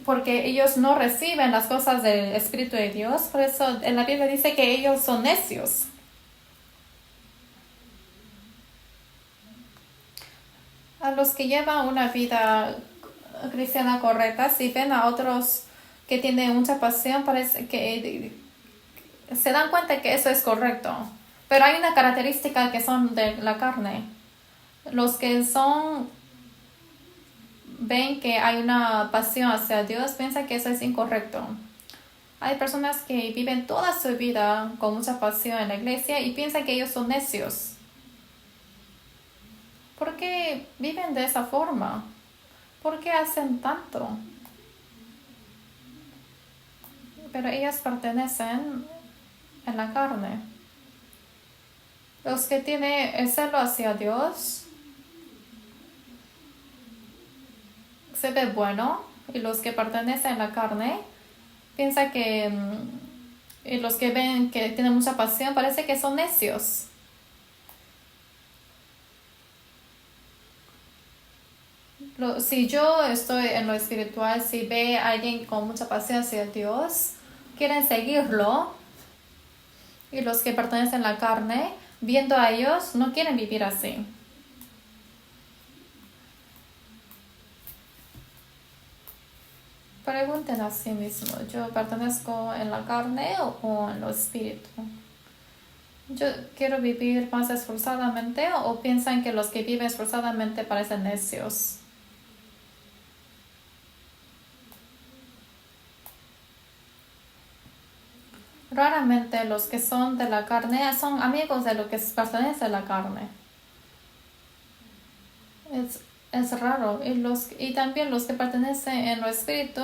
porque ellos no reciben las cosas del Espíritu de Dios. Por eso en la Biblia dice que ellos son necios. A los que llevan una vida cristiana correcta, si ven a otros que tienen mucha pasión, parece que se dan cuenta que eso es correcto. Pero hay una característica que son de la carne. Los que ven que hay una pasión hacia Dios, piensan que eso es incorrecto. Hay personas que viven toda su vida con mucha pasión en la iglesia y piensan que ellos son necios. ¿Por qué viven de esa forma? ¿Por qué hacen tanto? Pero ellas pertenecen en la carne. Los que tienen el celo hacia Dios se ve bueno, y los que pertenecen a la carne piensan que y los que ven que tienen mucha pasión parece que son necios. Si yo estoy en lo espiritual, si ve a alguien con mucha pasión hacia Dios, quieren seguirlo, y los que pertenecen a la carne, viendo a ellos, no quieren vivir así. Pregunten a sí mismos, ¿yo pertenezco en la carne o en lo espíritu? ¿Yo quiero vivir más esforzadamente o piensan que los que viven esforzadamente parecen necios? Raramente los que son de la carne son amigos de lo que pertenece a la carne. Es raro. Y también los que pertenecen en lo espíritu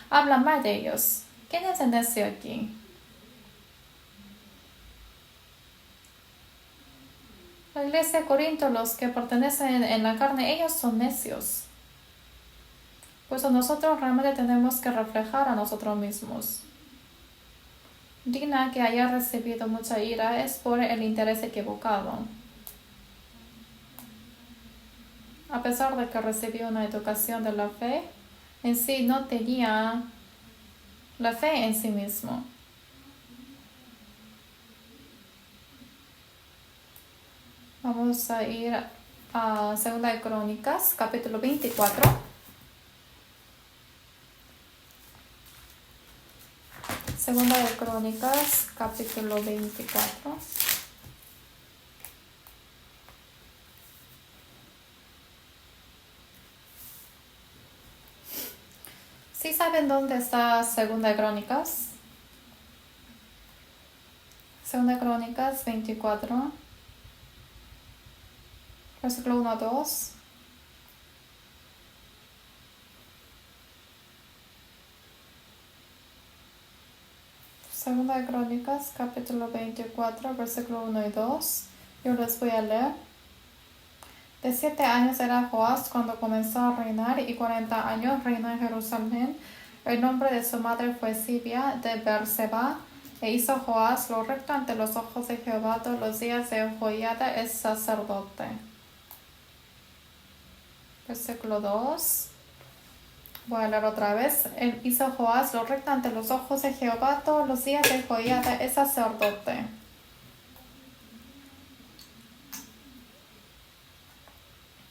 hablan mal de ellos. ¿Quién es el necio aquí? La iglesia de Corinto, los que pertenecen en la carne, ellos son necios. Pues nosotros realmente tenemos que reflejar a nosotros mismos. Dina, que haya recibido mucha ira, es por el interés equivocado. A pesar de que recibió una educación de la fe, en sí no tenía la fe en sí mismo. Vamos a ir a 2 de Crónicas, capítulo 24. 2 de Crónicas, capítulo 24. ¿Sí saben dónde está 2 de Crónicas? 2 de Crónicas 24, versículo 1 a 2. Segunda de Crónicas, capítulo 24, versículo 1 y 2. Yo les voy a leer. De 7 años era Joás cuando comenzó a reinar, y 40 años reinó en Jerusalén. El nombre de su madre fue Sibia de Beerseba. E hizo Joás lo recto ante los ojos de Jehová todos los días de Joiada el sacerdote. Versículo 2. Voy a leer otra vez. Él hizo Joás lo recto ante los ojos de Jehová todos los días de Joiada el sacerdote.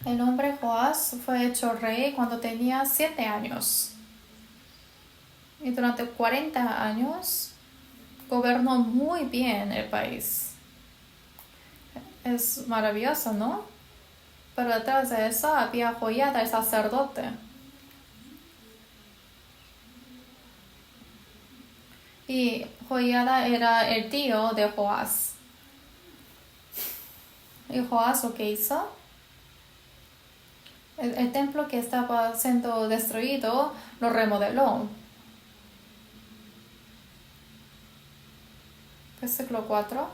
El hombre Joás fue hecho rey cuando tenía 7 años. Y durante 40 años gobernó muy bien el país. Es maravilloso, ¿no? Pero detrás de eso había Joiada el sacerdote. Y Joiada era el tío de Joás. Y Joás lo que hizo, el templo que estaba siendo destruido, lo remodeló. Versículo 4.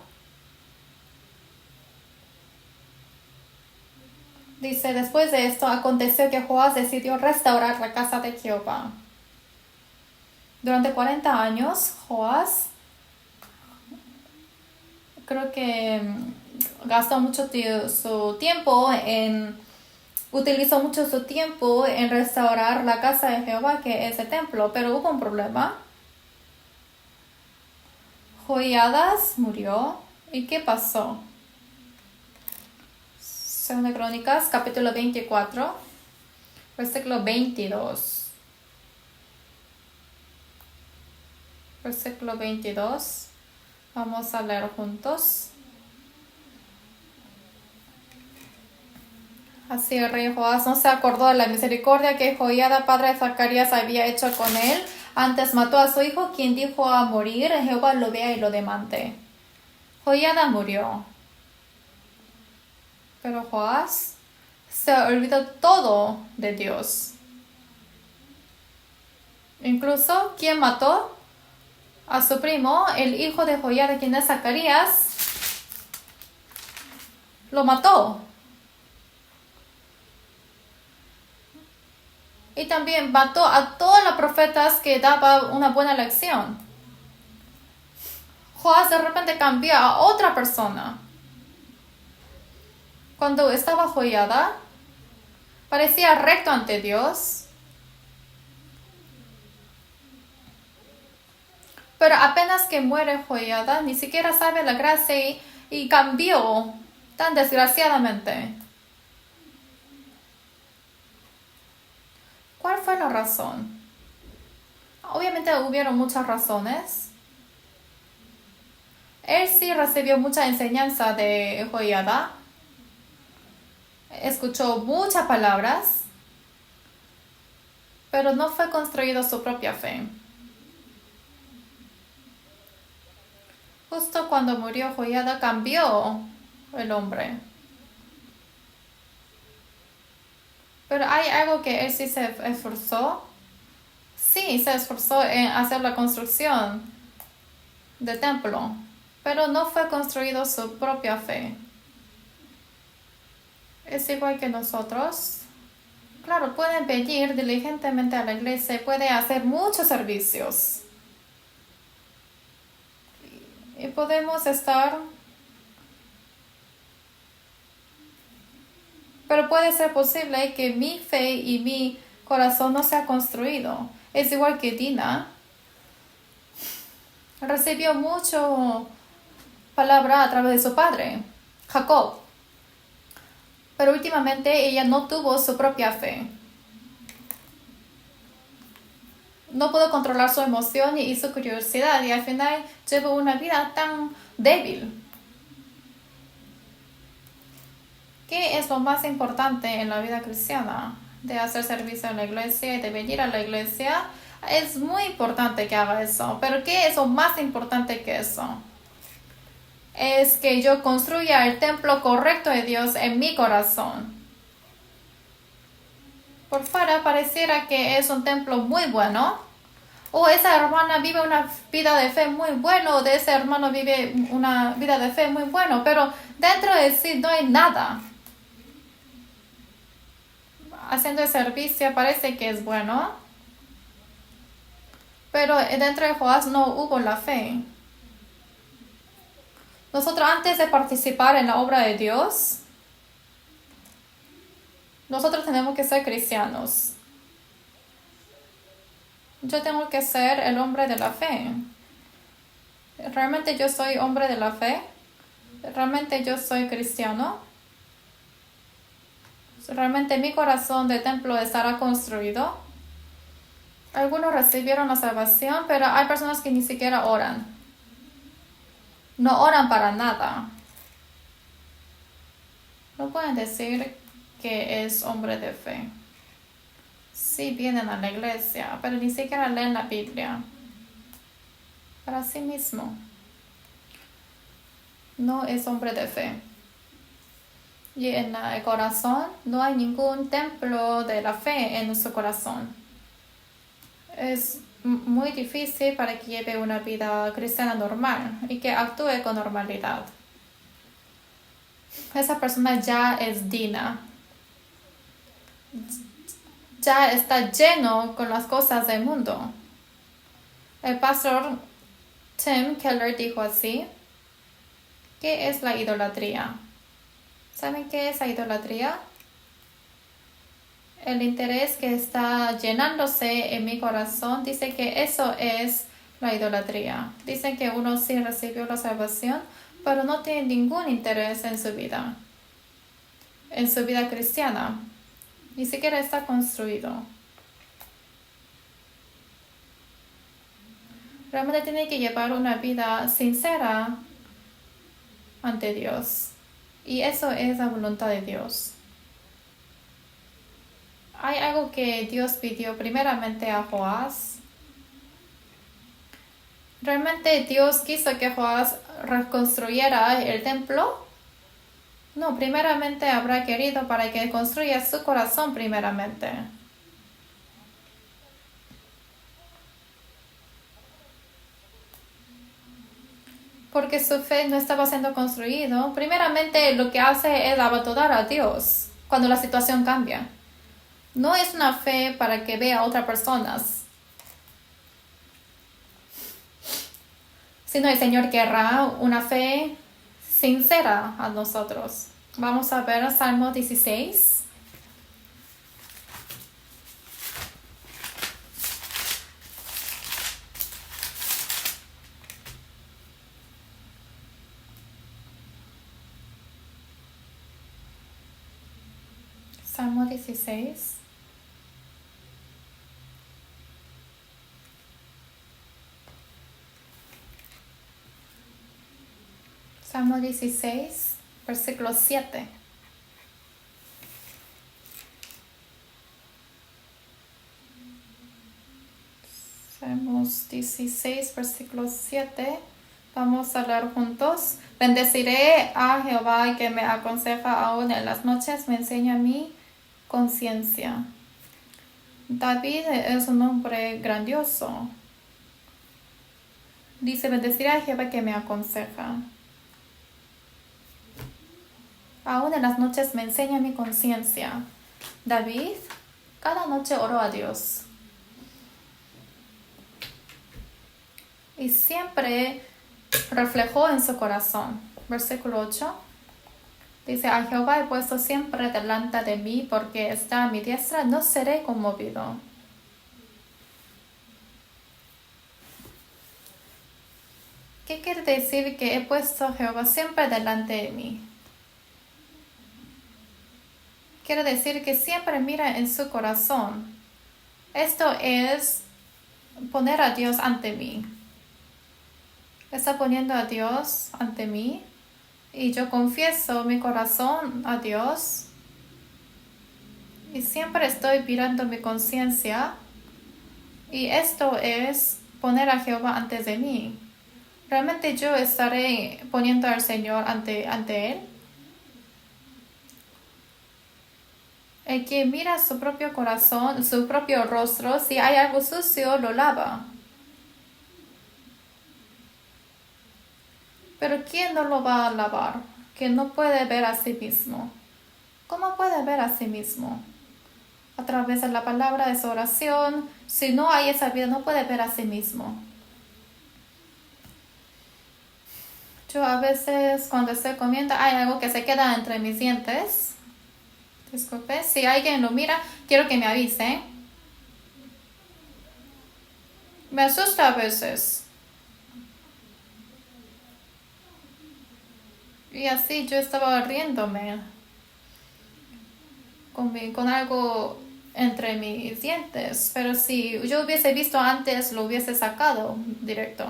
Dice, después de esto aconteció que Joás decidió restaurar la casa de Jehová. Durante 40 años, Joás creo que gastó mucho su tiempo utilizó mucho su tiempo en restaurar la casa de Jehová, que es el templo, pero hubo un problema. Joiadas murió. ¿Y qué pasó? Segunda Crónicas, capítulo 24, versículo 22. Versículo 22. Vamos a leer juntos. Así el rey Joás no se acordó de la misericordia que Joiada, padre de Zacarías, había hecho con él. Antes mató a su hijo, quien dijo a morir, Jehová lo vea y lo demande. Joiada murió. Pero Joás se olvidó todo de Dios. Incluso, ¿quién mató a su primo? El hijo de Joiada, quien es Zacarías, lo mató. Y también mató a todos los profetas que daban una buena lección. Joás de repente cambió a otra persona. Cuando estaba Joiada, parecía recto ante Dios. Pero apenas que muere Joiada, ni siquiera sabe la gracia y cambió tan desgraciadamente. ¿Cuál fue la razón? Obviamente hubieron muchas razones. Él sí recibió mucha enseñanza de Joiada. Escuchó muchas palabras, pero no fue construido su propia fe. Justo cuando murió Joiada cambió el hombre. Pero hay algo que él sí se esforzó. Sí, se esforzó en hacer la construcción del templo, pero no fue construido su propia fe. Es igual que nosotros. Claro, pueden pedir diligentemente a la iglesia, puede hacer muchos servicios. Y podemos estar... Pero puede ser posible que mi fe y mi corazón no sea construido. Es igual que Dina. Recibió mucho palabra a través de su padre, Jacob. Pero últimamente ella no tuvo su propia fe. No pudo controlar su emoción y su curiosidad y al final llevó una vida tan débil. ¿Qué es lo más importante en la vida cristiana? De hacer servicio en la iglesia y de venir a la iglesia. Es muy importante que haga eso. Pero ¿qué es lo más importante que eso? Es que yo construya el templo correcto de Dios en mi corazón. Por fuera pareciera que es un templo muy bueno. O esa hermana vive una vida de fe muy buena. O de ese hermano vive una vida de fe muy buena. Pero dentro de sí no hay nada. Haciendo el servicio parece que es bueno. Pero dentro de Joás no hubo la fe. Nosotros antes de participar en la obra de Dios, nosotros tenemos que ser cristianos. Yo tengo que ser el hombre de la fe. ¿Realmente yo soy hombre de la fe? ¿Realmente yo soy cristiano? ¿Realmente mi corazón de templo estará construido? Algunos recibieron la salvación, pero hay personas que ni siquiera oran. No oran para nada. No pueden decir que es hombre de fe. Sí vienen a la iglesia, pero ni siquiera leen la Biblia. Para sí mismo. No es hombre de fe. Y en el corazón no hay ningún templo de la fe en nuestro corazón. Es muy difícil para que lleve una vida cristiana normal y que actúe con normalidad. Esa persona ya es digna. Ya está lleno con las cosas del mundo. El pastor Tim Keller dijo así: ¿qué es la idolatría? ¿Saben qué es la idolatría? El interés que está llenándose en mi corazón dice que eso es la idolatría. Dicen que uno sí recibió la salvación, pero no tiene ningún interés en su vida cristiana. Ni siquiera está construido. Realmente tiene que llevar una vida sincera ante Dios. Y eso es la voluntad de Dios. Hay algo que Dios pidió primeramente a Joás. ¿Realmente Dios quiso que Joás reconstruyera el templo? No, primeramente habrá querido para que construya su corazón primeramente. Porque su fe no estaba siendo construido. Primeramente lo que hace es abandonar a Dios cuando la situación cambia. No es una fe para que vea a otras personas, sino el Señor querrá una fe sincera a nosotros. Vamos a ver Salmo 16. Salmo 16. Salmo 16, versículo 7. Salmos 16, versículo 7. Vamos a leer juntos. Bendeciré a Jehová que me aconseja aún en las noches, me enseña mi conciencia. David es un hombre grandioso. Dice, bendeciré a Jehová que me aconseja. Aún en las noches me enseña mi conciencia. David cada noche oró a Dios. Y siempre reflejó en su corazón. Versículo 8. Dice, a Jehová he puesto siempre delante de mí, porque está a mi diestra, no seré conmovido. ¿Qué quiere decir que he puesto a Jehová siempre delante de mí? Quiere decir que siempre mira en su corazón. Esto es poner a Dios ante mí. Está poniendo a Dios ante mí. Y yo confieso mi corazón a Dios. Y siempre estoy mirando mi conciencia. Y esto es poner a Jehová antes de mí. ¿Realmente yo estaré poniendo al Señor ante Él? El que mira su propio corazón, su propio rostro, si hay algo sucio, lo lava. Pero ¿quién no lo va a lavar? Que no puede ver a sí mismo. ¿Cómo puede ver a sí mismo? A través de la palabra, de su oración. Si no hay esa vida, no puede ver a sí mismo. Yo a veces cuando estoy comiendo hay algo que se queda entre mis dientes. Disculpe, si alguien lo mira, quiero que me avise. Me asusta a veces. Y así yo estaba riéndome con algo entre mis dientes. Pero si yo hubiese visto antes, lo hubiese sacado directo.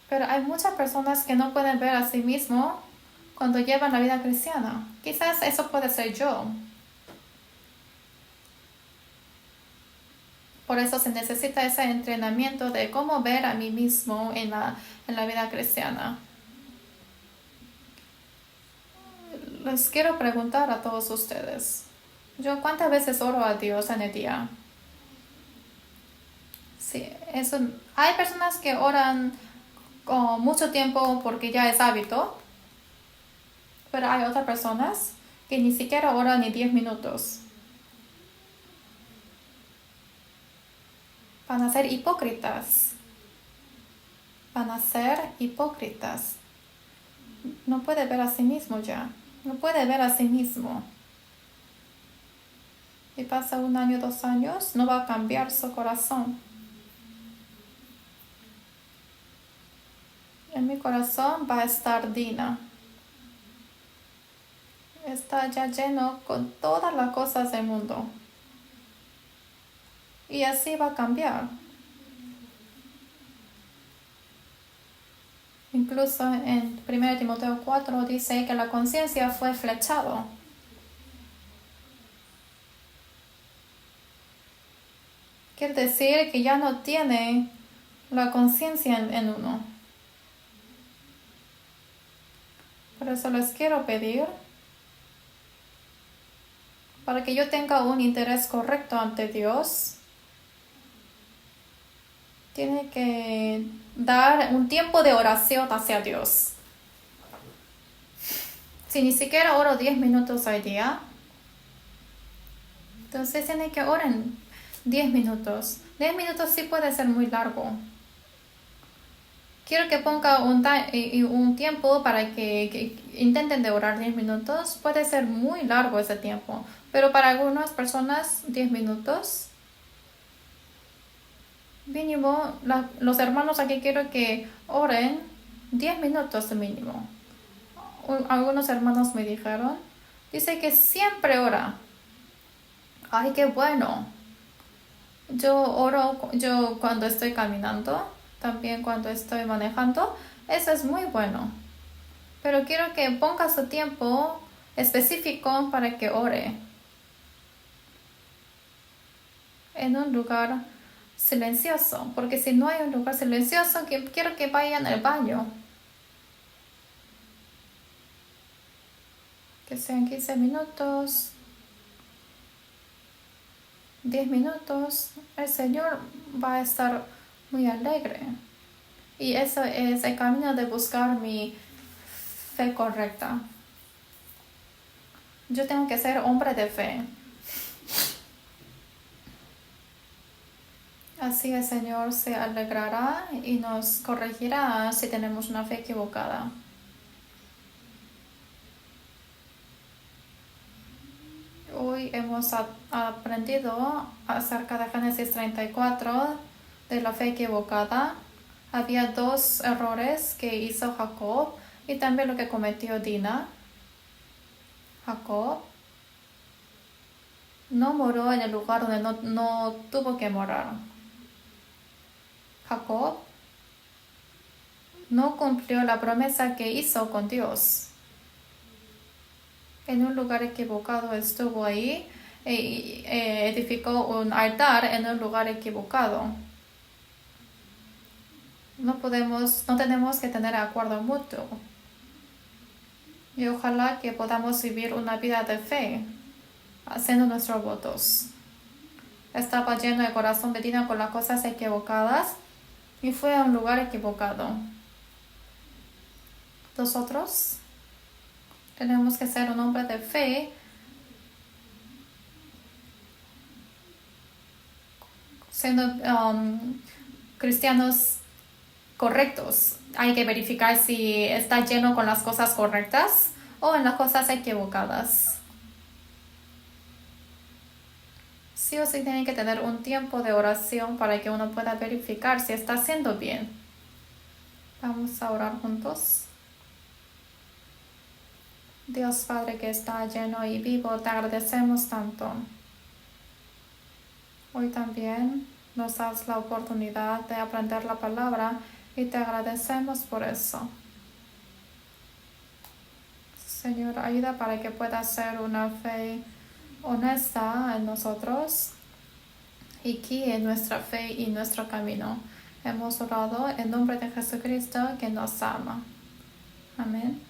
Pero hay muchas personas que no pueden ver a sí mismo cuando llevan la vida cristiana. Quizás eso puede ser yo. Por eso se necesita ese entrenamiento de cómo ver a mí mismo en la vida cristiana. les quiero preguntar a todos ustedes. Yo, ¿cuántas veces oro a Dios en el día? Sí, eso. Hay personas que oran mucho tiempo porque ya es hábito, pero hay otras personas que ni siquiera oran ni 10 minutos. Van a ser hipócritas. Van a ser hipócritas. No puede ver a sí mismo ya. No puede ver a sí mismo. Y pasa 1 año, 2 años, no va a cambiar su corazón. En mi corazón va a estar Dina. Está ya lleno con todas las cosas del mundo. Y así va a cambiar. Incluso en 1 Timoteo 4 dice que la conciencia fue flechado. Quiere decir que ya no tiene la conciencia en uno. Por eso les quiero pedir para que yo tenga un interés correcto ante Dios. Tiene que dar un tiempo de oración hacia Dios. Si ni siquiera oro 10 minutos al día, entonces tiene que orar 10 minutos. 10 minutos sí puede ser muy largo. Quiero que ponga un tiempo para que intenten de orar 10 minutos. Puede ser muy largo ese tiempo, pero para algunas personas 10 minutos. Mínimo, los hermanos aquí quiero que oren 10 minutos mínimo. Algunos hermanos me dijeron, dice que siempre ora. Ay, qué bueno. Yo oro cuando estoy caminando, también cuando estoy manejando. Eso es muy bueno. Pero quiero que ponga su tiempo específico para que ore. En un lugar silencioso. Porque si no hay un lugar silencioso, quiero que vayan al baño. Que sean 15 minutos. 10 minutos, el Señor va a estar muy alegre. Y eso es el camino de buscar mi fe correcta. Yo tengo que ser hombre de fe. Así el Señor se alegrará y nos corregirá si tenemos una fe equivocada. Hoy hemos aprendido acerca de Génesis 34, de la fe equivocada. Había 2 errores que hizo Jacob y también lo que cometió Dina. Jacob no moró en el lugar donde no tuvo que morar. Jacob no cumplió la promesa que hizo con Dios. En un lugar equivocado estuvo ahí y edificó un altar en un lugar equivocado. No tenemos que tener acuerdo mutuo. Y ojalá que podamos vivir una vida de fe, haciendo nuestros votos. Estaba lleno el corazón de Dina con las cosas equivocadas y fue a un lugar equivocado. Nosotros tenemos que ser un hombre de fe, siendo cristianos correctos. Hay que verificar si está lleno con las cosas correctas o en las cosas equivocadas. Sí o sí tienen que tener un tiempo de oración para que uno pueda verificar si está haciendo bien. Vamos a orar juntos. Dios Padre que está lleno y vivo, te agradecemos tanto. Hoy también nos das la oportunidad de aprender la palabra y te agradecemos por eso. Señor, ayuda para que pueda ser una fe honesta en nosotros y guíe nuestra fe y nuestro camino. Hemos orado en nombre de Jesucristo que nos ama. Amén.